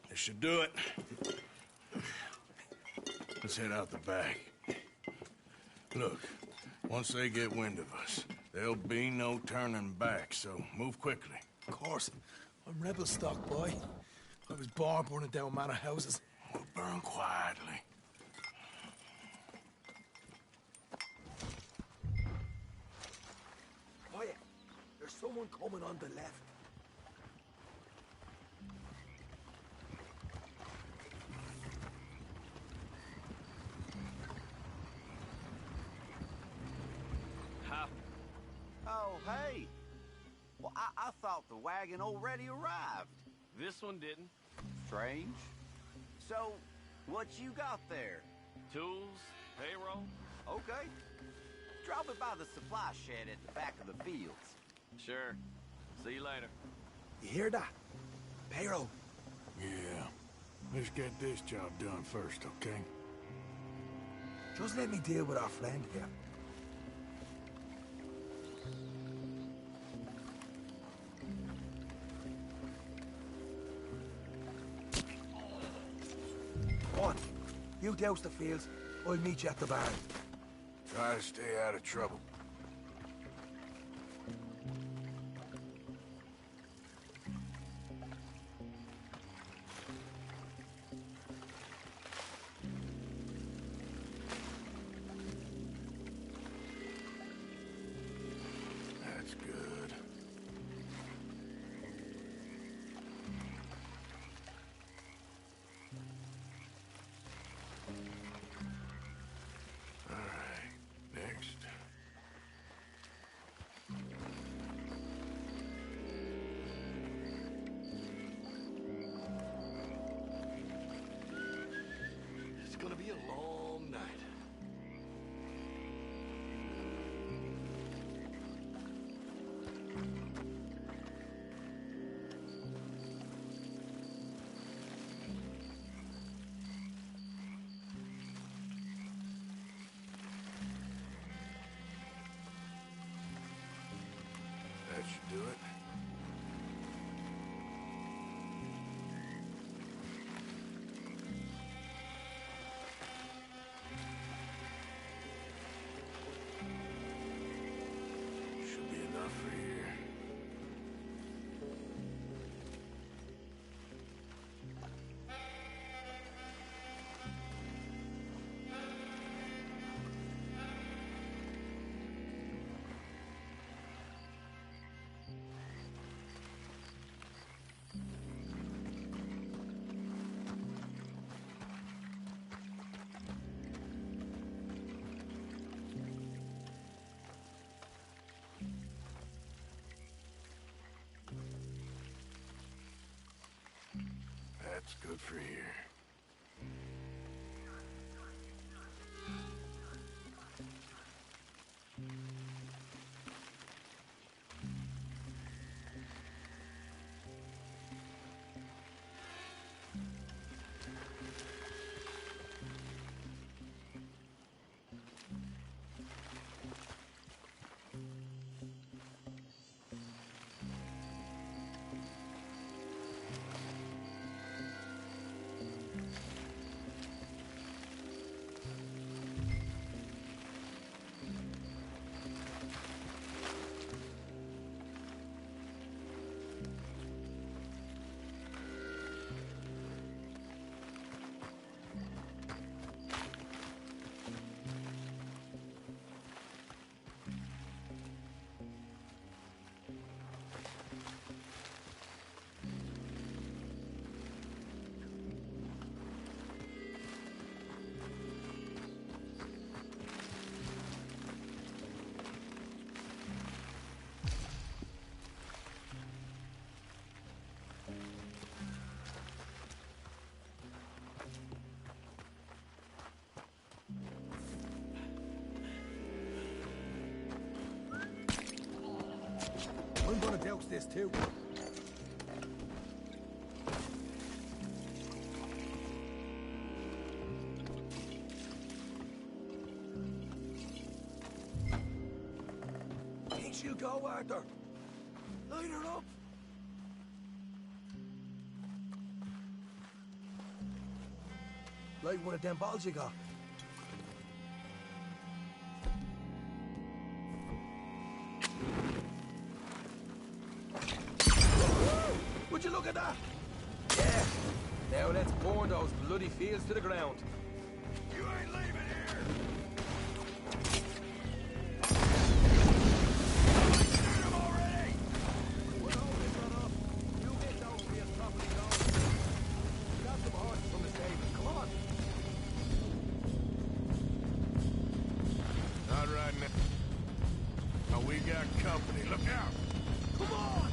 This should do it. Let's head out the back. Look, once they get wind of us, there'll be no turning back, so move quickly. Of course. I'm rebel stock, boy. I was born burning down manor houses. We'll burn quietly. Quiet. There's someone coming on the left. Oh, hey. Well, I thought the wagon already arrived. This one didn't. Strange. So, what you got there? Tools, payroll. Okay. Stop it by the supply shed at the back of the fields. Sure. See you later. You hear that? Payroll. Yeah. Let's get this job done first, okay? Just let me deal with our friend here. What? You douse the fields, I'll meet you at the barn. Try to stay out of trouble. That's good. All right, next. It's gonna be a long night. That should do it. Should be enough for here. That's good for here. I'm gonna douse this too. In she'll go, Arthur. Light her up. Light one of them bottles you got. Would you look at that? Yeah. Now let's burn those bloody fields to the ground. You ain't leaving here! Shoot him already! We'll hold this one up. You get those fields properly going. Got some horses from the stable. Come on. Not right now. We got company. Look out! Come on!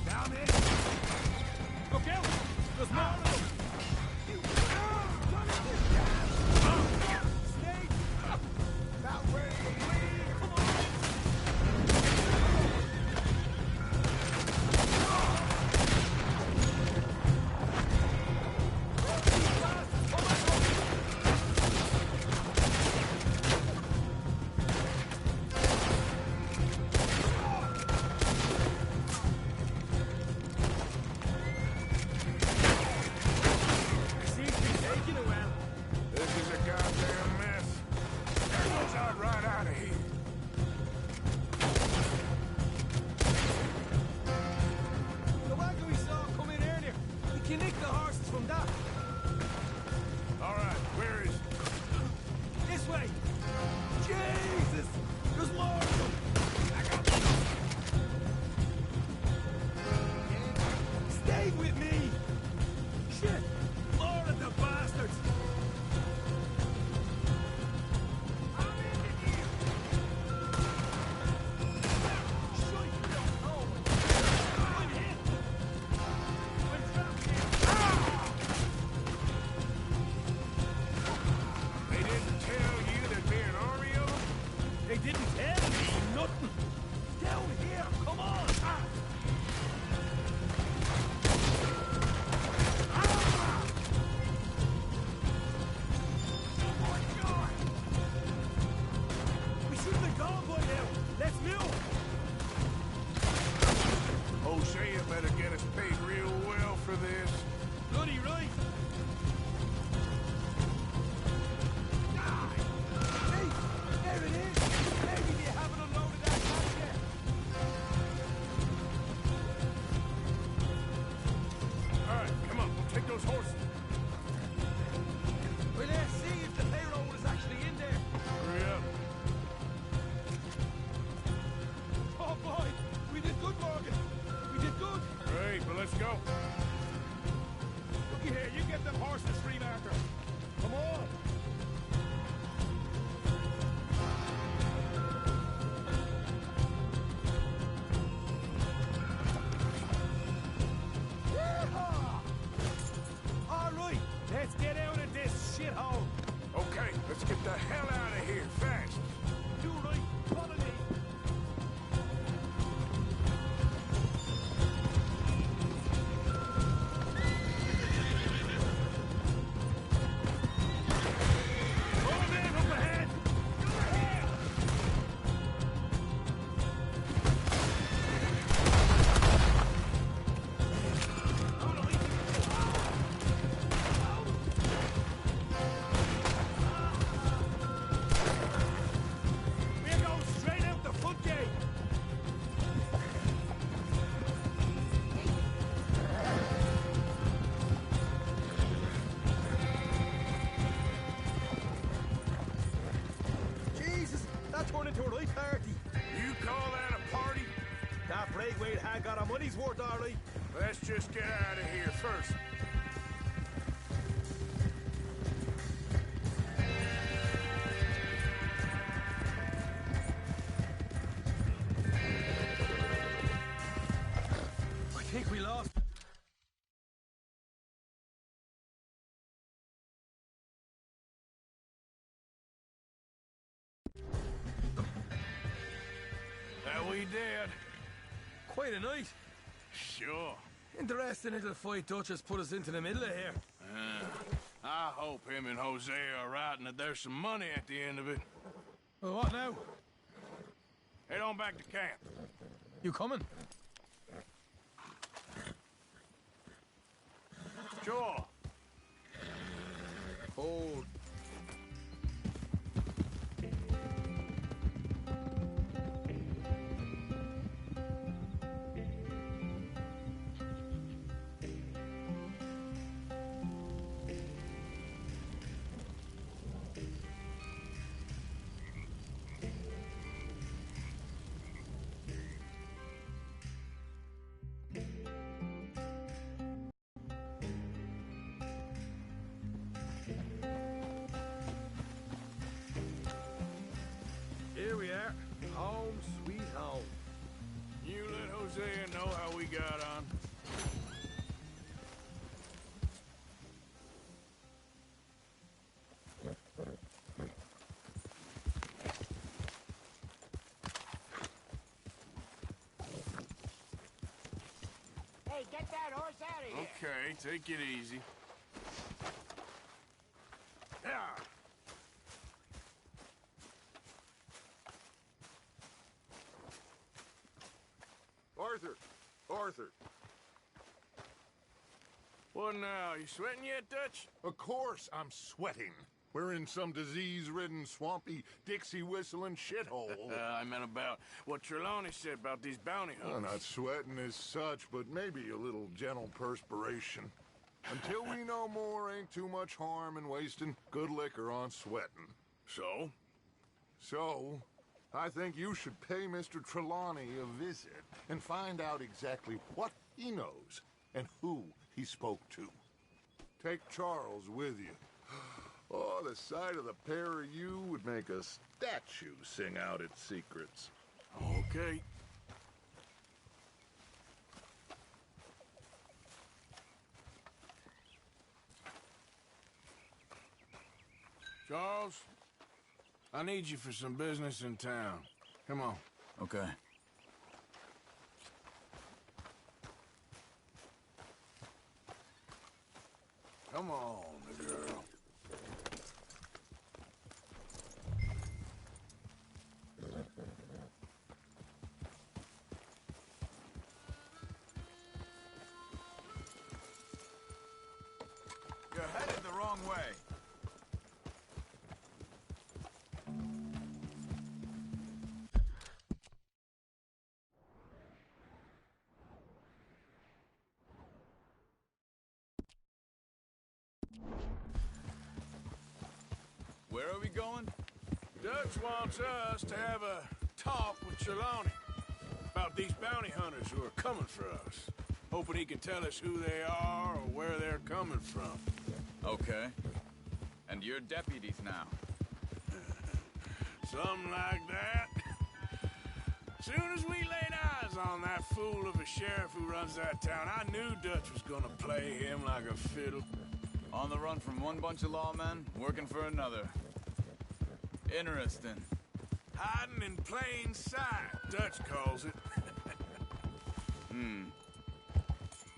Down it! you nick the horses from that? All right, where is it? This way! Jesus! There's more of them! Stay with me! Shit! More of the bastards! They didn't tell you there'd be an army of them? They didn't tell me nothing! Down here! Come on! We should have been gone by now! Let's move! Hosea better get us paid real well for this. Bloody right! Hey! There it is! Maybe they haven't unloaded that tank yet! All right, come on, we'll take those horses. Well, let's see if the payroll is actually in there! Hurry up. Oh boy! We did good, Morgan! We did good! Great, but let's go. Looky here, you get them horses free, Martha! Come on! Yeehaw! All right, let's get out of this shithole! Okay, let's get the hell out of here, fast. You right, follow me! More men up ahead! We're going straight out the front gate! Jesus, that turned into a right party. You call that a party? That Braithwaite had got our money's worth, all right. Let's just get out of here first. I think we lost. That we did. Quite a night. Sure. Interesting little fight Dutch has put us into the middle of here. I hope him and Hosea are right and that there's some money at the end of it. Well, what now? Head on back to camp. You coming? Sure. Hold. Here we are. Home, sweet home. You let Hosea know how we got on. Hey, get that horse out of here! Okay, take it easy. Yeah. Arthur! Arthur! What now? You sweating yet, Dutch? Of course I'm sweating. We're in some disease-ridden, swampy, Dixie-whistling shithole. I meant about what Trelawney said about these bounty Well, hunters. not sweating as such, but maybe a little gentle perspiration. Until we know more, ain't too much harm in wasting good liquor on sweating. So? So, I think you should pay Mr. Trelawney a visit and find out exactly what he knows and who he spoke to. Take Charles with you. Oh, the sight of the pair of you would make a statue sing out its secrets. Okay. Charles, I need you for some business in town. Come on. Okay. Come on, girl. You're headed the wrong way. Where are we going? Dutch wants us to have a talk with Trelawney about these bounty hunters who are coming for us. Hoping he can tell us who they are or where they're coming from. Okay. And you're deputies now. Something like that. Soon as we laid eyes on that fool of a sheriff who runs that town, I knew Dutch was gonna play him like a fiddle. On the run from one bunch of lawmen, working for another. Interesting. Hiding in plain sight, Dutch calls it.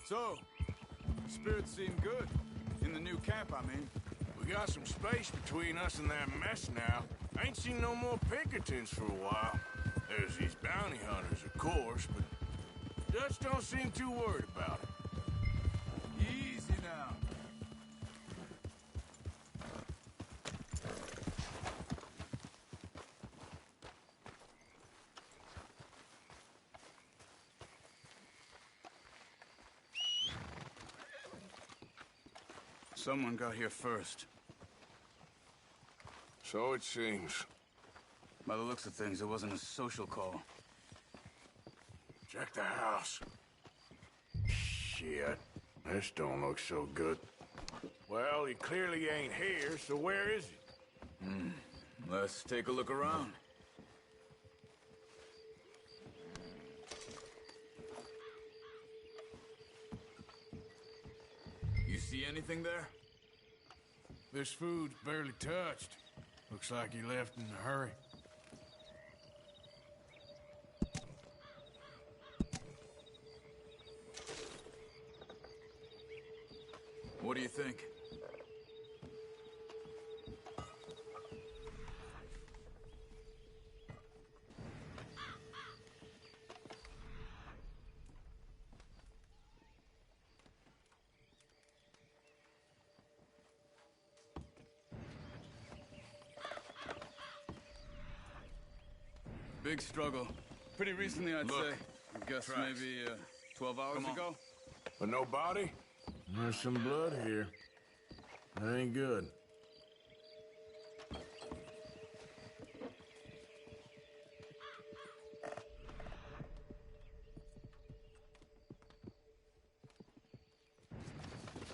So, spirits seem good. In the new camp, I mean. We got some space between us and that mess now. I ain't seen no more Pinkertons for a while. There's these bounty hunters, of course, but Dutch don't seem too worried about it. Easy now. Someone got here first. So it seems. By the looks of things, it wasn't a social call. Check the house. Shit. This don't look so good. Well, he clearly ain't here, so where is he? Let's take a look around. You see anything there? This food's barely touched. Looks like he left in a hurry. What do you think? Big struggle. Pretty recently, I'd Look, say. I guess tracks. maybe 12 hours ago. But no body? There's some blood here. That ain't good.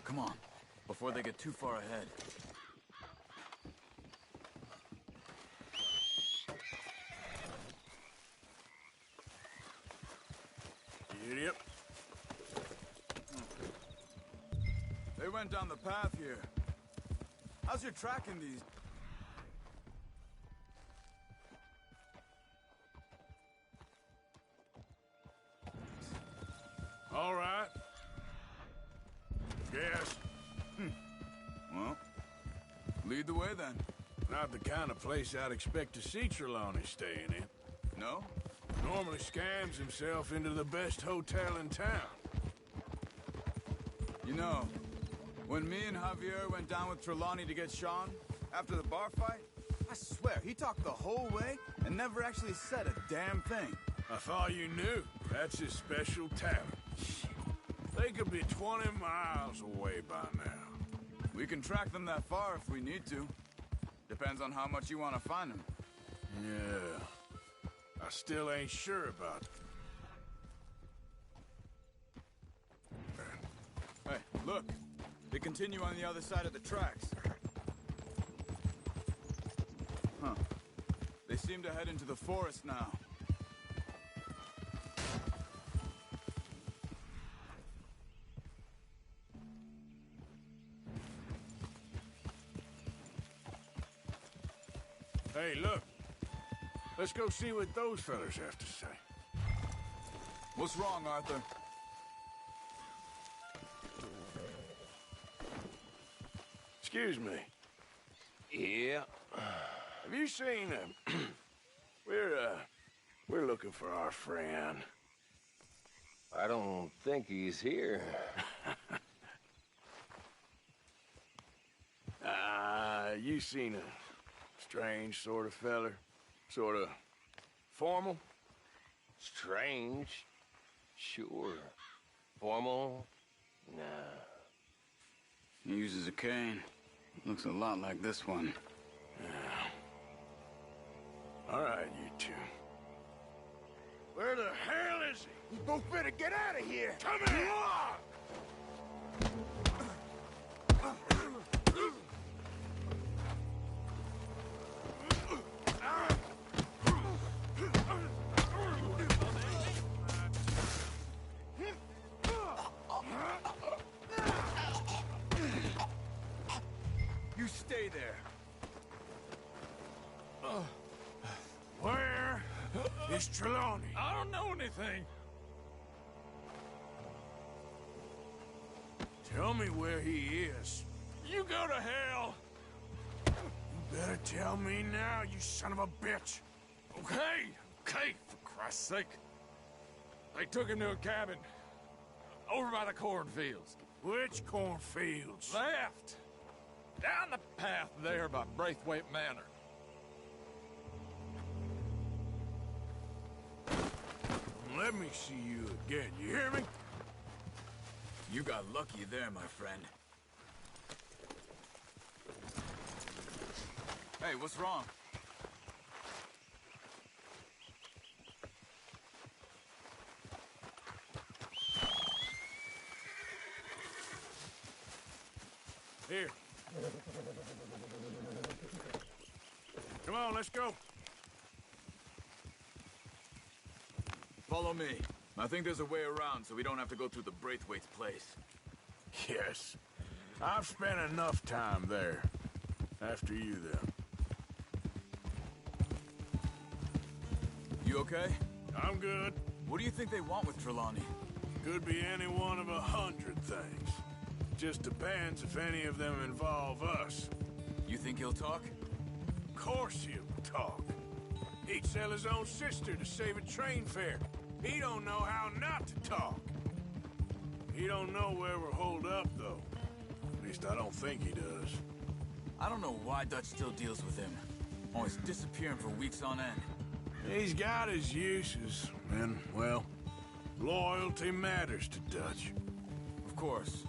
Come on, before they get too far ahead. Idiot. They went down the path here. How's your tracking these? All right. Guess. Well, lead the way then. Not the kind of place I'd expect to see Trelawney staying in. No? Normally scams himself into the best hotel in town. You know, when me and Javier went down with Trelawney to get Sean, after the bar fight, I swear, he talked the whole way and never actually said a damn thing. I thought you knew. That's his special talent. They could be 20 miles away by now. We can track them that far if we need to. Depends on how much you want to find them. Yeah. I still ain't sure about Hey, look. They continue on the other side of the tracks. Huh. They seem to head into the forest now. Hey, look. Let's go see what those fellas have to say. What's wrong, Arthur? Excuse me. Yeah. Have you seen him? We're looking for our friend. I don't think he's here. You seen a strange sort of feller? Sort of formal? Strange? Sure. Formal? Nah. He uses a cane. Looks a lot like this one. Yeah. All right, you two. Where the hell is he? You both better get out of here. Come here! You stay there. Where is Trelawney? I don't know anything. Tell me where he is. You go to hell. You better tell me now, you son of a bitch. Okay, for Christ's sake. They took him to a cabin over by the cornfields. Which cornfields? Left. Down the path there by Braithwaite Manor. Let me see you again, you hear me? You got lucky there, my friend. Hey, what's wrong? Here. Come on, let's go. Follow me. I think there's a way around so we don't have to go through the Braithwaite's place. Yes. I've spent enough time there. After you, then. You okay? I'm good. What do you think they want with Trelawney? Could be any one of 100 things. Just depends if any of them involve us. You think he'll talk? Of course he'll talk. He'd sell his own sister to save a train fare. He don't know how not to talk. He don't know where we're holed up, though. At least I don't think he does. I don't know why Dutch still deals with him. Always disappearing for weeks on end. He's got his uses, and, well, loyalty matters to Dutch. Of course.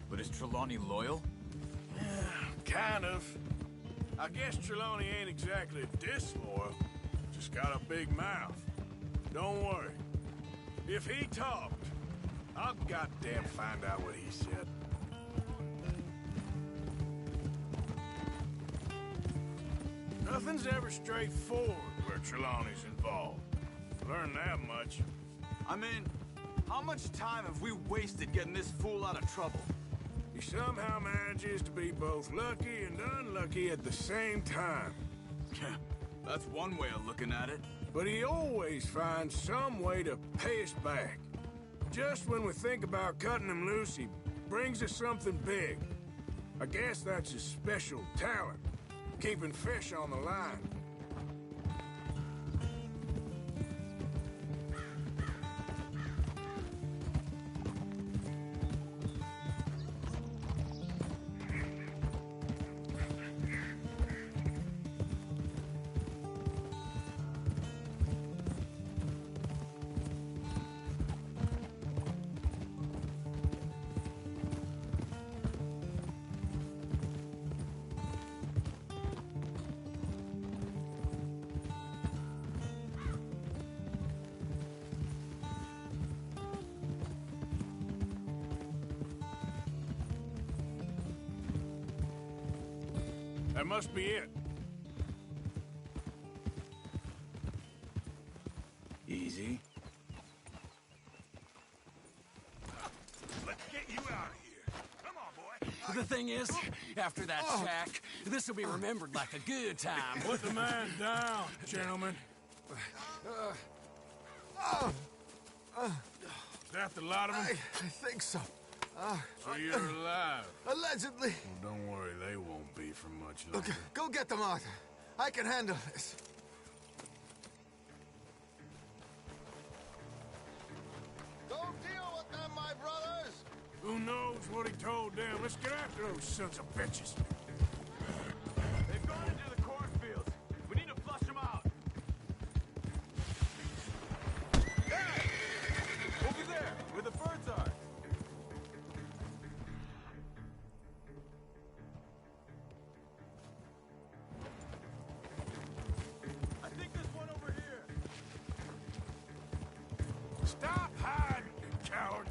But is Trelawney loyal? Yeah, kind of. I guess Trelawney ain't exactly disloyal. Just got a big mouth. Don't worry. If he talked, I'll goddamn find out what he said. Nothing's ever straightforward where Trelawney's involved. Learned that much. I mean, how much time have we wasted getting this fool out of trouble? He somehow manages to be both lucky and unlucky at the same time. That's one way of looking at it. But he always finds some way to pay us back. Just when we think about cutting him loose, he brings us something big. I guess that's his special talent, keeping fish on the line. That must be it. Easy. Let's get you out of here. Come on, boy. The thing is, after that shack, this will be remembered like a good time. Put the man down, gentlemen. Is that the lot of them? I think so. So you're alive. Allegedly. Well, don't worry, they won't be for much longer. Okay, go get them, Arthur. I can handle this. Don't deal with them, my brothers! Who knows what he told them? Let's get after those sons of bitches. They've gone into the cornfields. We need to flush them out. Hey! Over there, where the birds are. I think there's one over here. Stop hiding, you cowards!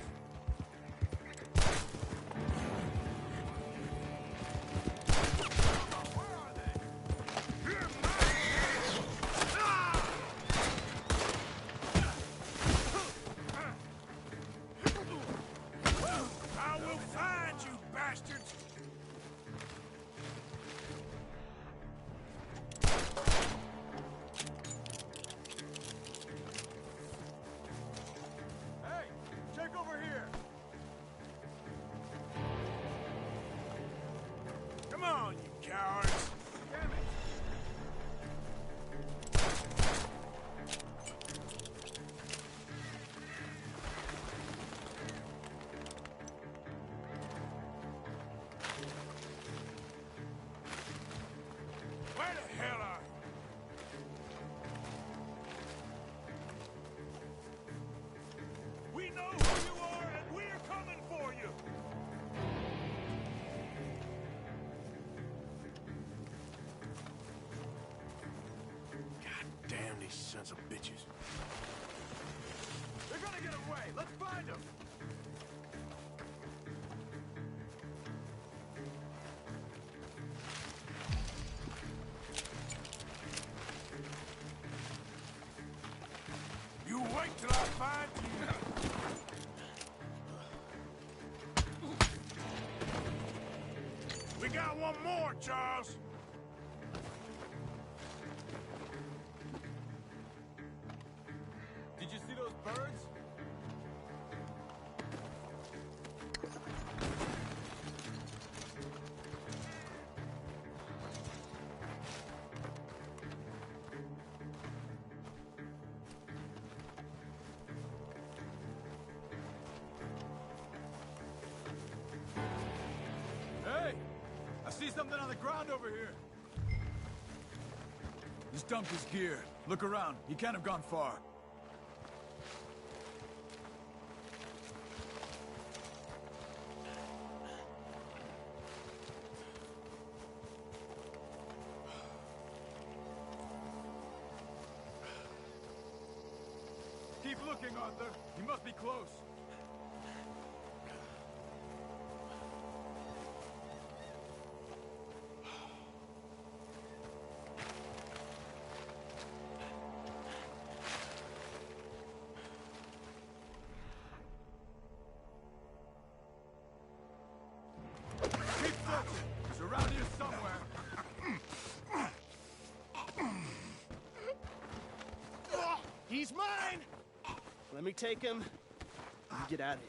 I will find you, bastards! Hey, check over here. Come on, you cowards! Damn it. Where the hell are you? We know who you are, and we're coming for you! God damn these sons of bitches. They're gonna get away. Let's find them. You wait till I find you. We got one more, Charles. Did you see those birds? Hey! I see something on the ground over here. He's dumped his gear. Look around. He can't have gone far. Keep looking, Arthur. He must be close. Keep searching. He's around here somewhere. He's mine! Let me take him. You get out of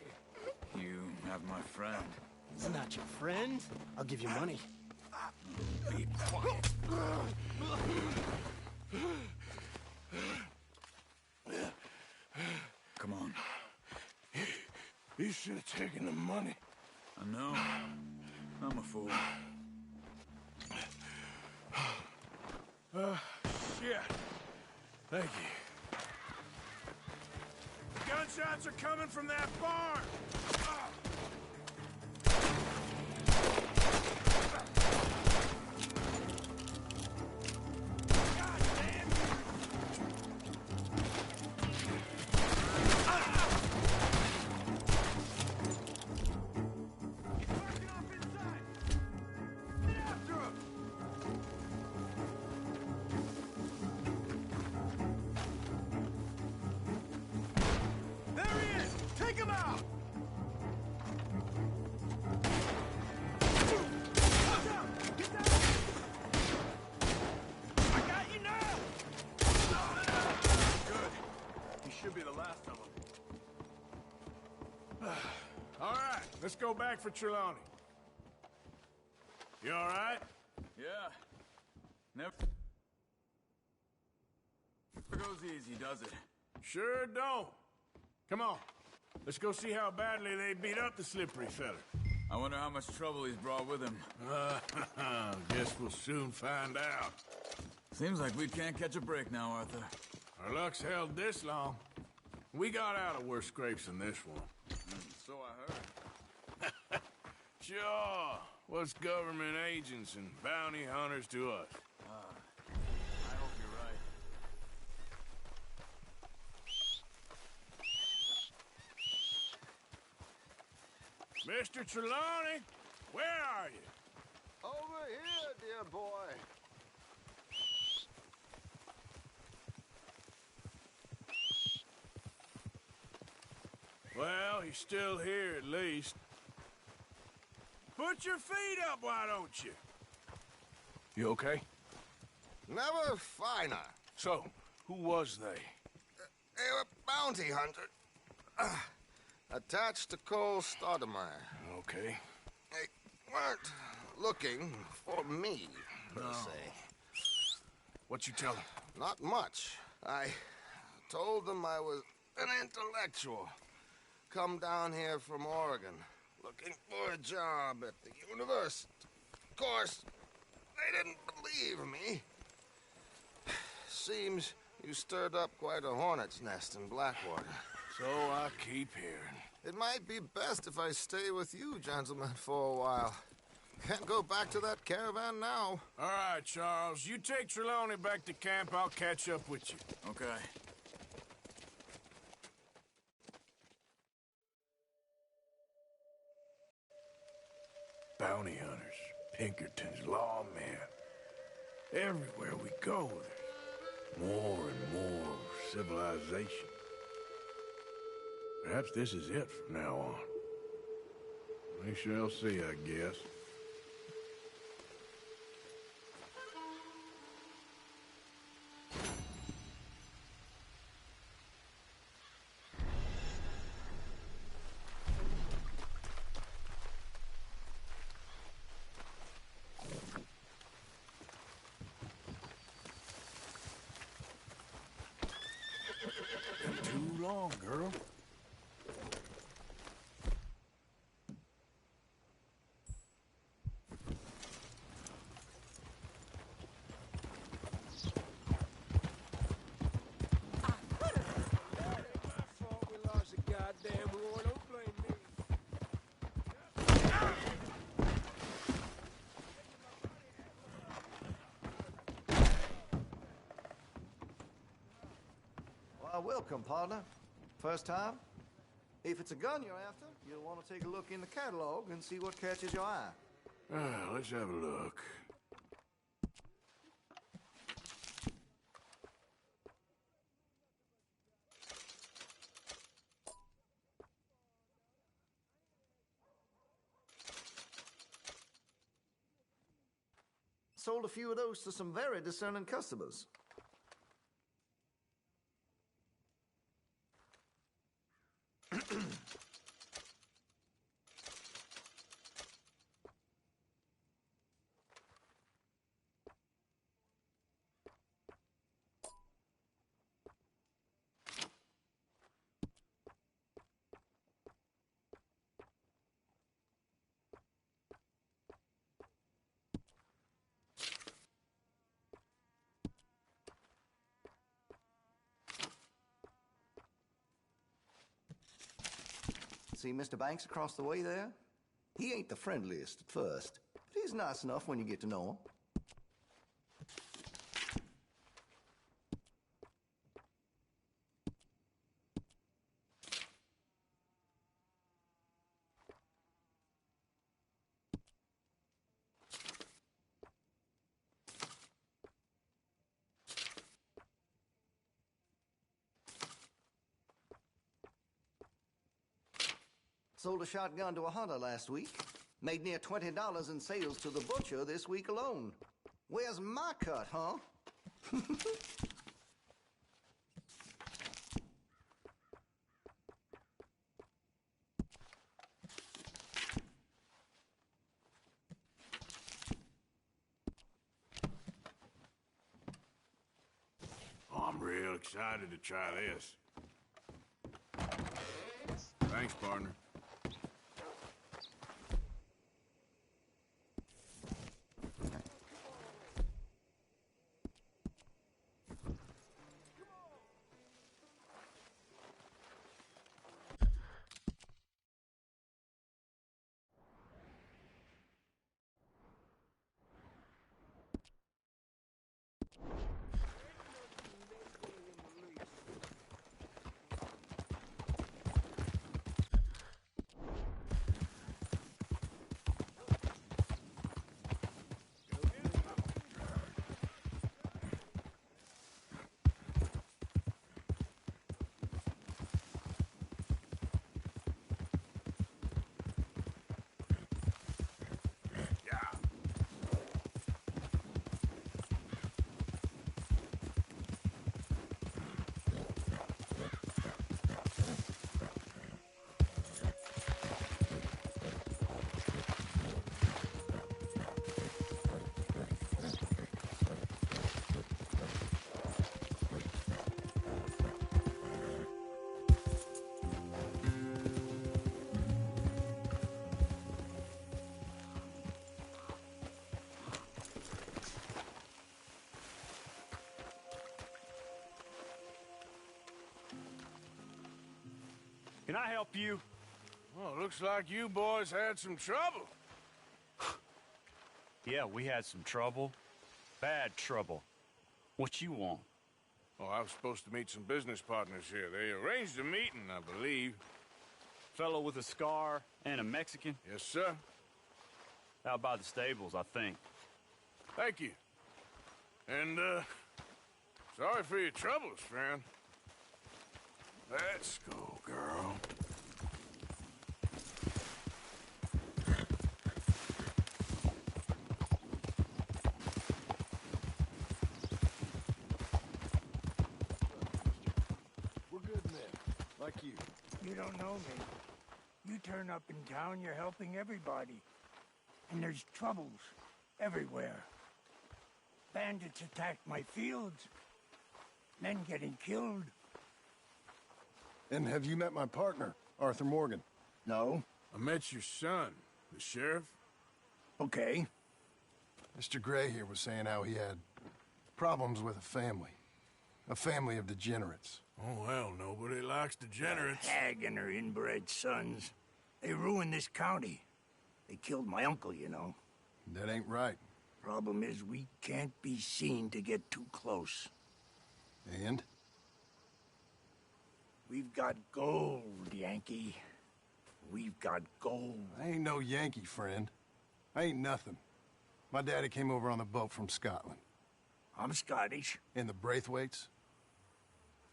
here. You have my friend. He's not your friend. I'll give you money. Be quiet. Come on. You should have taken the money. I know. I'm a fool. Shit. Thank you. Gunshots are coming from that barn! God damn you! He's marking off inside. Get after him. Let's go back for Trelawney. You all right? Yeah. Never goes easy, does it? Sure don't. Come on. Let's go see how badly they beat up the slippery fella. I wonder how much trouble he's brought with him. Guess we'll soon find out. Seems like we can't catch a break now, Arthur. Our luck's held this long. We got out of worse scrapes than this one. So I heard. Sure. What's government agents and bounty hunters to us? I hope you're right. Mr. Trelawney, where are you? Over here, dear boy. Well, he's still here at least. Put your feet up, why don't you? You okay? Never finer. So, who was they? They were bounty hunter. Attached to Cole Stoudemire. Okay. They weren't looking for me, per se. What you tell them? Not much. I told them I was an intellectual. Come down here from Oregon, looking for a job at the university. Of course, they didn't believe me. Seems you stirred up quite a hornet's nest in Blackwater. So I keep hearing. It might be best if I stay with you, gentlemen, for a while. Can't go back to that caravan now. All right, Charles. You take Trelawney back to camp. I'll catch up with you. Okay. Bounty hunters, Pinkertons, lawmen. Everywhere we go, there's more and more civilization. Perhaps this is it from now on. We shall see, I guess. Been too long, girl. Welcome, partner. First time? If it's a gun you're after, you'll want to take a look in the catalog and see what catches your eye. Let's have a look. Sold a few of those to some very discerning customers. See Mr. Banks across the way there? He ain't the friendliest at first, but he's nice enough when you get to know him. Sold a shotgun to a hunter last week. Made near $20 in sales to the butcher this week alone. Where's my cut, huh? excited to try this. Thanks, partner. Can I help you? Well, looks like you boys had some trouble. Yeah, we had some trouble. Bad trouble. What you want? Oh, I was supposed to meet some business partners here. They arranged a meeting, I believe. Fellow with a scar and a Mexican? Yes, sir. Out by the stables, I think. Thank you. And, sorry for your troubles, friend. Let's go, girl. We're good men, like you. You don't know me. You turn up in town, you're helping everybody. And there's troubles everywhere. Bandits attacked my fields. Men getting killed. And have you met my partner, Arthur Morgan? No. I met your son, the sheriff. Okay. Mr. Gray here was saying how he had problems with a family of degenerates. Oh, well, nobody likes degenerates. That hag and her inbred sons. They ruined this county. They killed my uncle, you know. That ain't right. Problem is, we can't be seen to get too close. And? We've got gold, Yankee. We've got gold. I ain't no Yankee, friend. I ain't nothing. My daddy came over on the boat from Scotland. I'm Scottish. And the Braithwaites?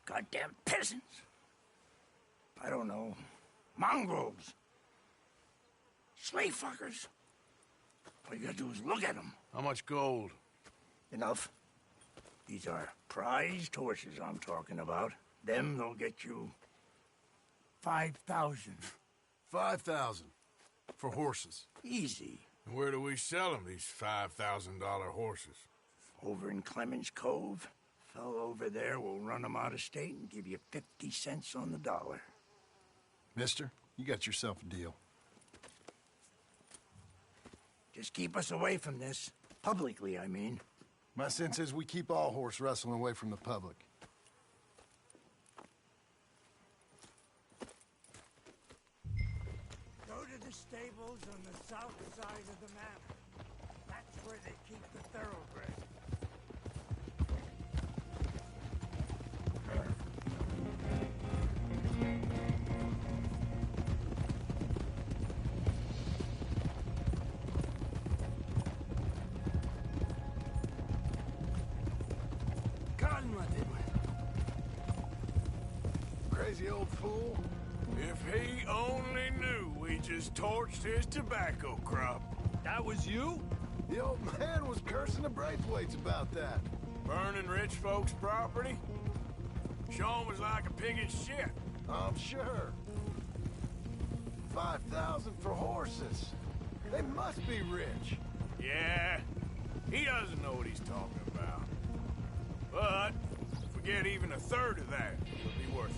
Goddamn peasants. I don't know. Mongrels. Slave fuckers. All you gotta do is look at them. How much gold? Enough. These are prized horses I'm talking about. Them, they'll get you 5,000. 5,000 for horses. Easy. And where do we sell them, these $5,000 horses? Over in Clemens Cove. Fellow over there will run them out of state and give you 50 cents on the dollar. Mister, you got yourself a deal. Just keep us away from this. Publicly, I mean. My sense is we keep all horse rustling away from the public. Go to the stables on the south side of the manor. That's where they keep the thoroughbred. Crazy old fool. If he only knew we just torched his tobacco crop. That was you? The old man was cursing the Braithwaites about that. Burning rich folks' property? Sean was like a pig in shit. I'm sure. 5,000 for horses. They must be rich. Yeah, he doesn't know what he's talking about. But if we we get even a third of that, it'll be worth it.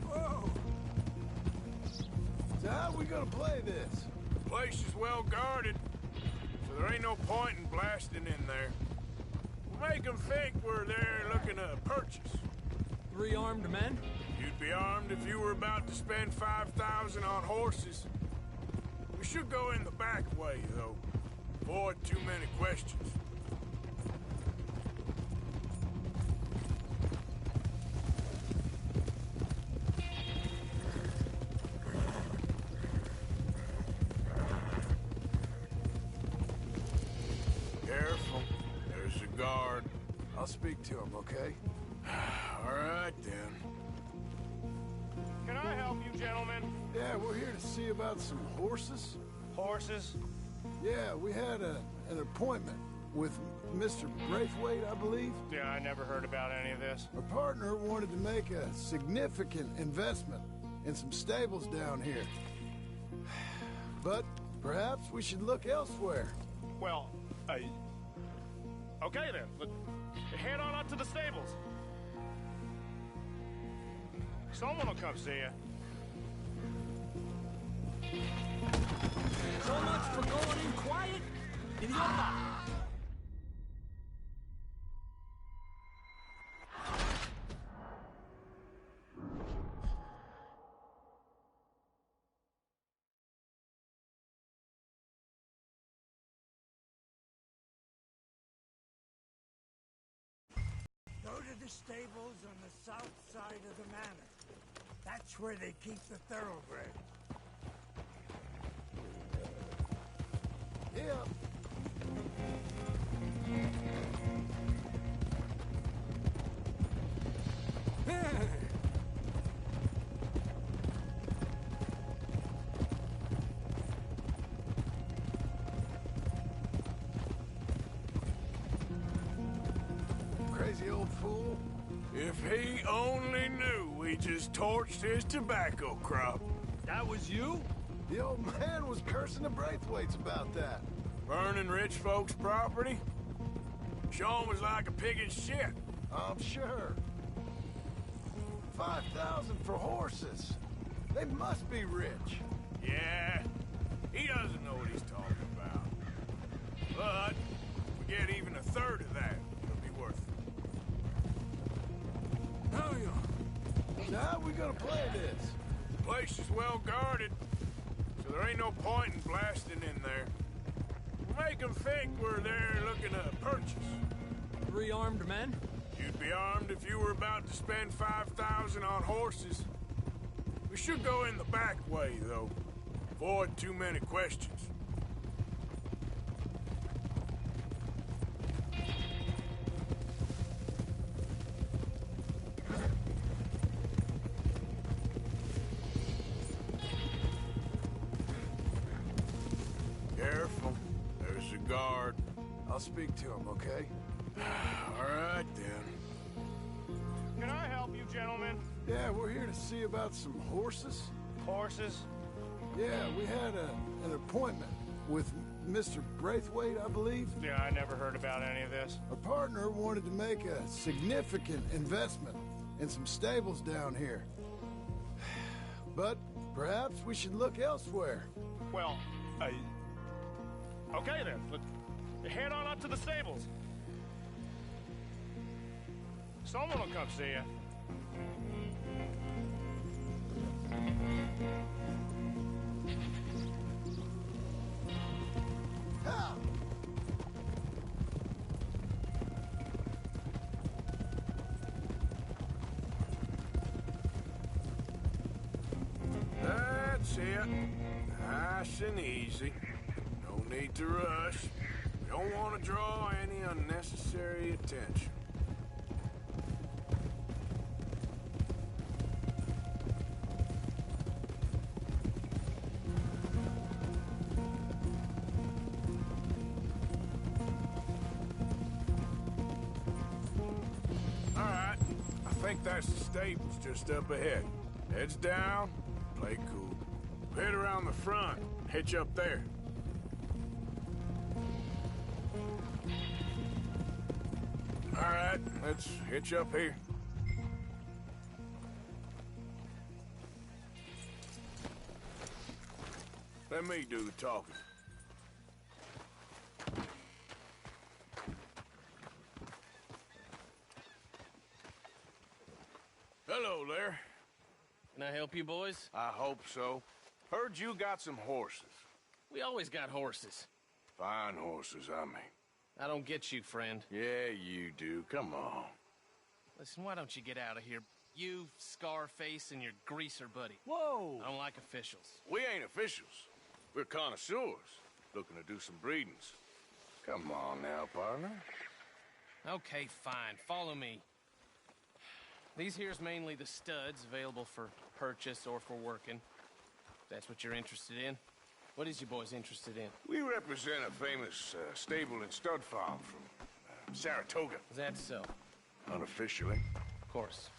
Whoa! So how are we gonna play this? The place is well guarded, so there ain't no point in blasting in there. We'll make them think we're there looking to purchase. 3 armed men? You'd be armed if you were about to spend 5,000 on horses. We should go in the back way, though. Avoid too many questions. Careful. There's a guard. I'll speak to him, okay? All right, then. Can I help you, gentlemen? Yeah, we're here to see about some horses. Horses? Yeah, we had an appointment with Mr. Braithwaite, I believe. Yeah, I never heard about any of this. Our partner wanted to make a significant investment in some stables down here. But perhaps we should look elsewhere. Well, okay then. Head on up to the stables. Someone will come see you. So much for going in quiet. Idiota! Go to the stables on the south side of the manor. That's where they keep the thoroughbred. Yeah. Crazy old fool. If he only knew we just torched his tobacco crop. That was you? The old man was cursing the Braithwaites about that. Burning rich folks' property? Sean was like a pig in shit. I'm sure. 5,000 for horses. They must be rich. Yeah, he doesn't know what he's talking about. But if we get even a third of that, it'll be worth it. Oh, yeah. So how are we gonna play this? The place is well guarded, so there ain't no point in blasting in there. We'll make them think we're there looking to purchase. 3 armed men? You'd be armed if you were about to spend 5,000 on horses. We should go in the back way, though. Avoid too many questions. Careful. There's a guard. I'll speak to him, okay? All right, then. Can I help you, gentlemen? Yeah, we're here to see about some horses. Horses? Yeah, we had an appointment with Mr. Braithwaite, I believe. Yeah, I never heard about any of this. Our partner wanted to make a significant investment in some stables down here. But perhaps we should look elsewhere. Well, okay then. Head on up to the stables. Someone will come see you. Ha! That's it. Nice and easy. No need to rush. We don't want to draw any unnecessary attention. All right. I think that's the stables just up ahead. Heads down, play cool. Head around the front, hitch up there. All right, let's hitch up here. Let me do the talking. Hello there. Can I help you, boys? I hope so. Heard you got some horses. We always got horses. Fine horses, I mean. I don't get you, friend. Yeah, you do. Come on. Listen, why don't you get out of here? You, Scarface, and your greaser buddy. Whoa! I don't like officials. We ain't officials. We're connoisseurs, looking to do some breedings. Come on now, partner. Okay, fine. Follow me. These here's mainly the studs available for purchase or for working. If that's what you're interested in. What is you boys interested in? We represent a famous stable and stud farm from Saratoga. Is that so? Unofficially. Of course.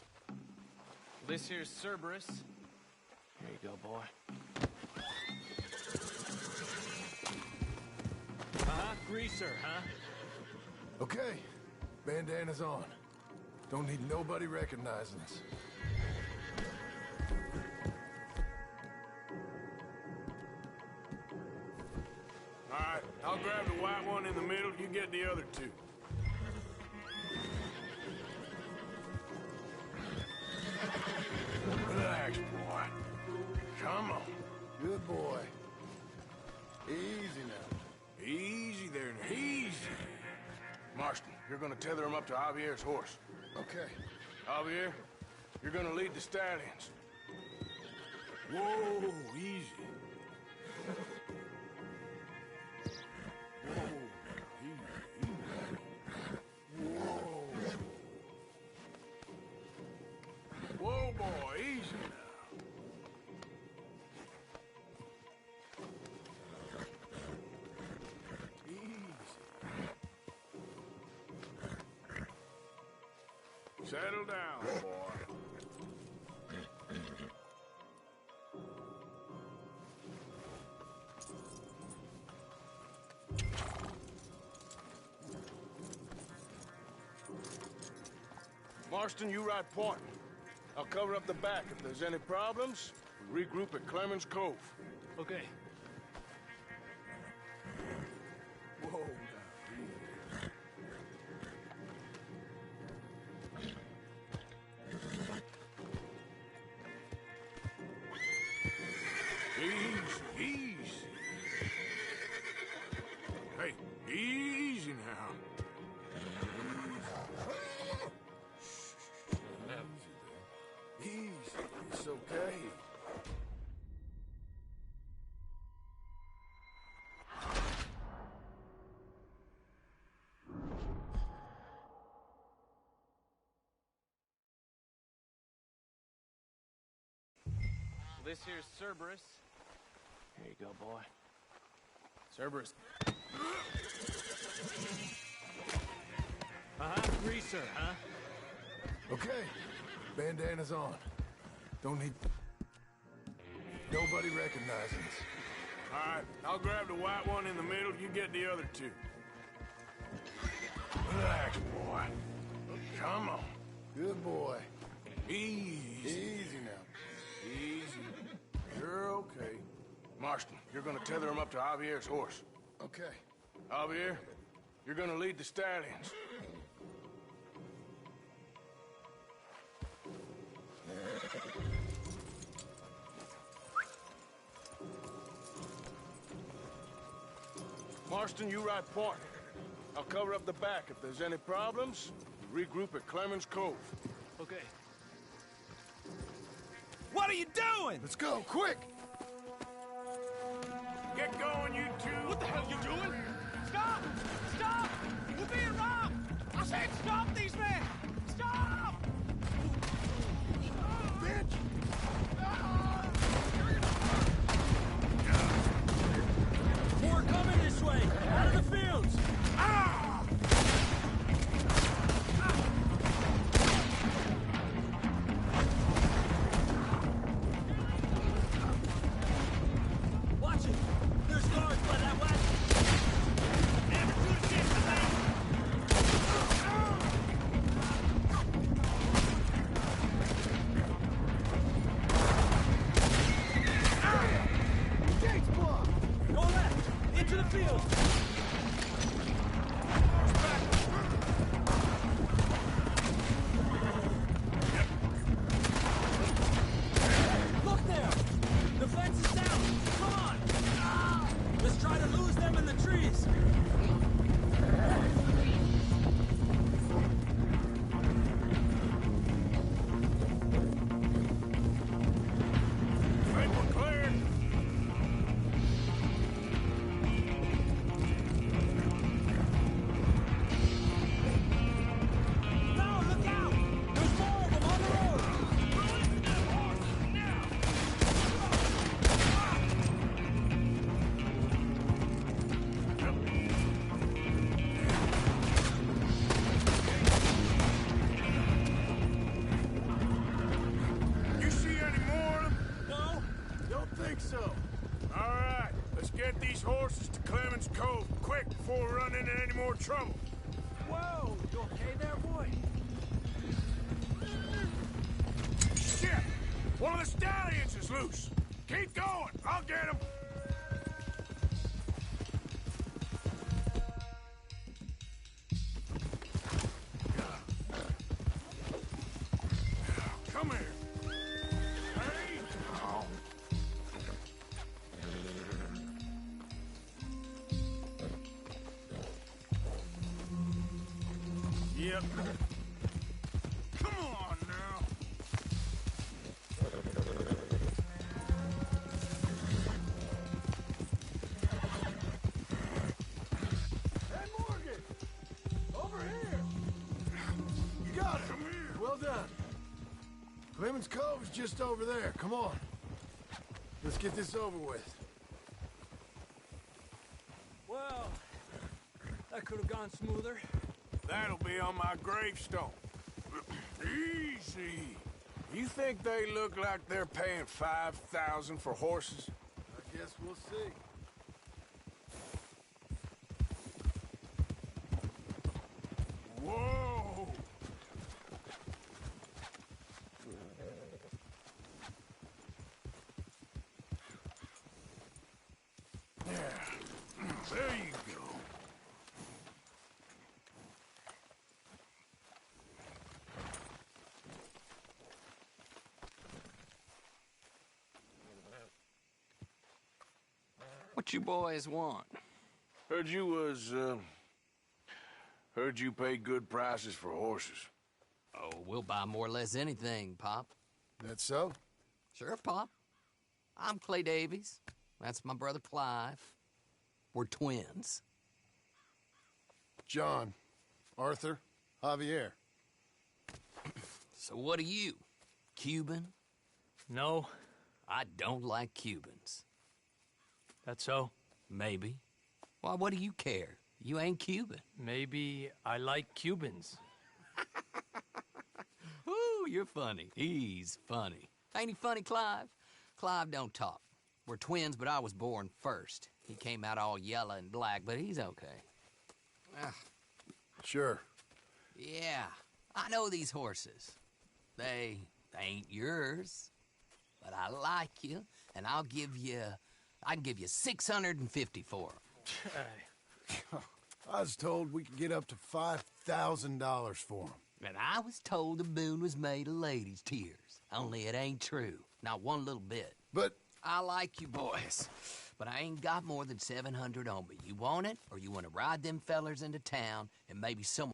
This here's Cerberus. Here you go, boy. Greaser, huh? Okay, bandana's on. Don't need nobody recognizing us. All right, I'll grab the white one in the middle. You get the other two. Relax, boy. Come on. Good boy. Easy now. Easy there, easy. Marston, you're gonna tether him up to Javier's horse. Okay. Javier, you're gonna lead the stallions. Whoa, easy. Whoa, easy. Whoa. Whoa, boy, easy now. Settle down, boy. Marston, you ride point. I'll cover up the back. If there's any problems, we'll regroup at Clemens Cove. Okay. Whoa. Easy, easy. Hey, easy now. Easy, it's okay. This here's Cerberus. Here you go, boy. Cerberus. Greaser, huh? Okay, bandana's on. Don't need nobody recognizing us. All right, I'll grab the white one in the middle. You get the other two. Relax, boy. Come on. Good boy. Easy. Easy now. Easy. You're okay. Marston, you're gonna tether him up to Javier's horse. Okay. Javier, you're gonna lead the stallions. Marston, you ride point. I'll cover up the back. If there's any problems, regroup at Clemens Cove. Okay. What are you doing? Let's go, quick! Get going, you two! What the hell are you doing? Stop! Stop! We're being robbed! I said stop these men! Stop! Bitch! More coming this way! Out of the fields! Ah! Watch it! There's guards by that wagon! Never shoot a shit, man! to the field! Look there! The fence is down! Come on! Ah! Let's try to lose them in the trees! Trouble. Whoa! You okay there, boy? Shit! One of the stallions is loose. Keep going. I'll get him. Come here. Hey! Oh. Yep. Come on now. Hey, Morgan! Over here! You got it! Come here. Well done. Clemens Cove's just over there. Come on. Let's get this over with. Well, that could have gone smoother. That'll be on my gravestone. Easy. You think they look like they're paying $5,000 for horses? I guess we'll see. Whoa! Yeah. There you go. What you boys want? Heard you pay good prices for horses. Oh, we'll buy more or less anything, Pop. That so? Sure, Pop. I'm Clay Davies. That's my brother Clive. We're twins. John, Arthur, Javier. So what are you? Cuban? No. I don't like Cubans. That's so? Maybe. Why, what do you care? You ain't Cuban. Maybe I like Cubans. Ooh, you're funny. He's funny. Ain't he funny, Clive? Clive don't talk. We're twins, but I was born first. He came out all yellow and black, but he's okay. Sure. Yeah, I know these horses. They ain't yours. But I like you, and I can give you $650 for them. I was told we could get up to $5,000 for them. And I was told the moon was made of ladies' tears. Only it ain't true. Not one little bit. But I like you boys, but I ain't got more than $700 on me. You want it, or you want to ride them fellers into town, and maybe someone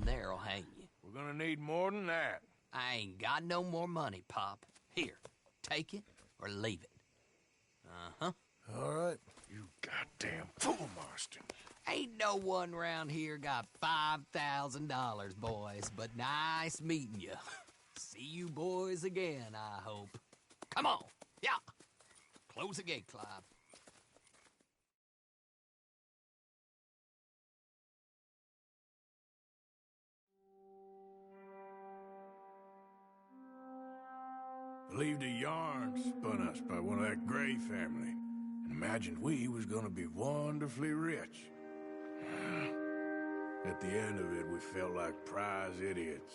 there'll hang you. We're gonna need more than that. I ain't got no more money, Pop. Here, take it or leave it. Uh-huh. All right. You goddamn fool, Marston. Ain't no one round here got $5,000, boys, but nice meeting you. See you boys again, I hope. Come on. Yeah. Close the gate, Clive. Believed a yarn spun us by one of that Gray family, and imagined we was gonna be wonderfully rich. At the end of it, we felt like prize idiots.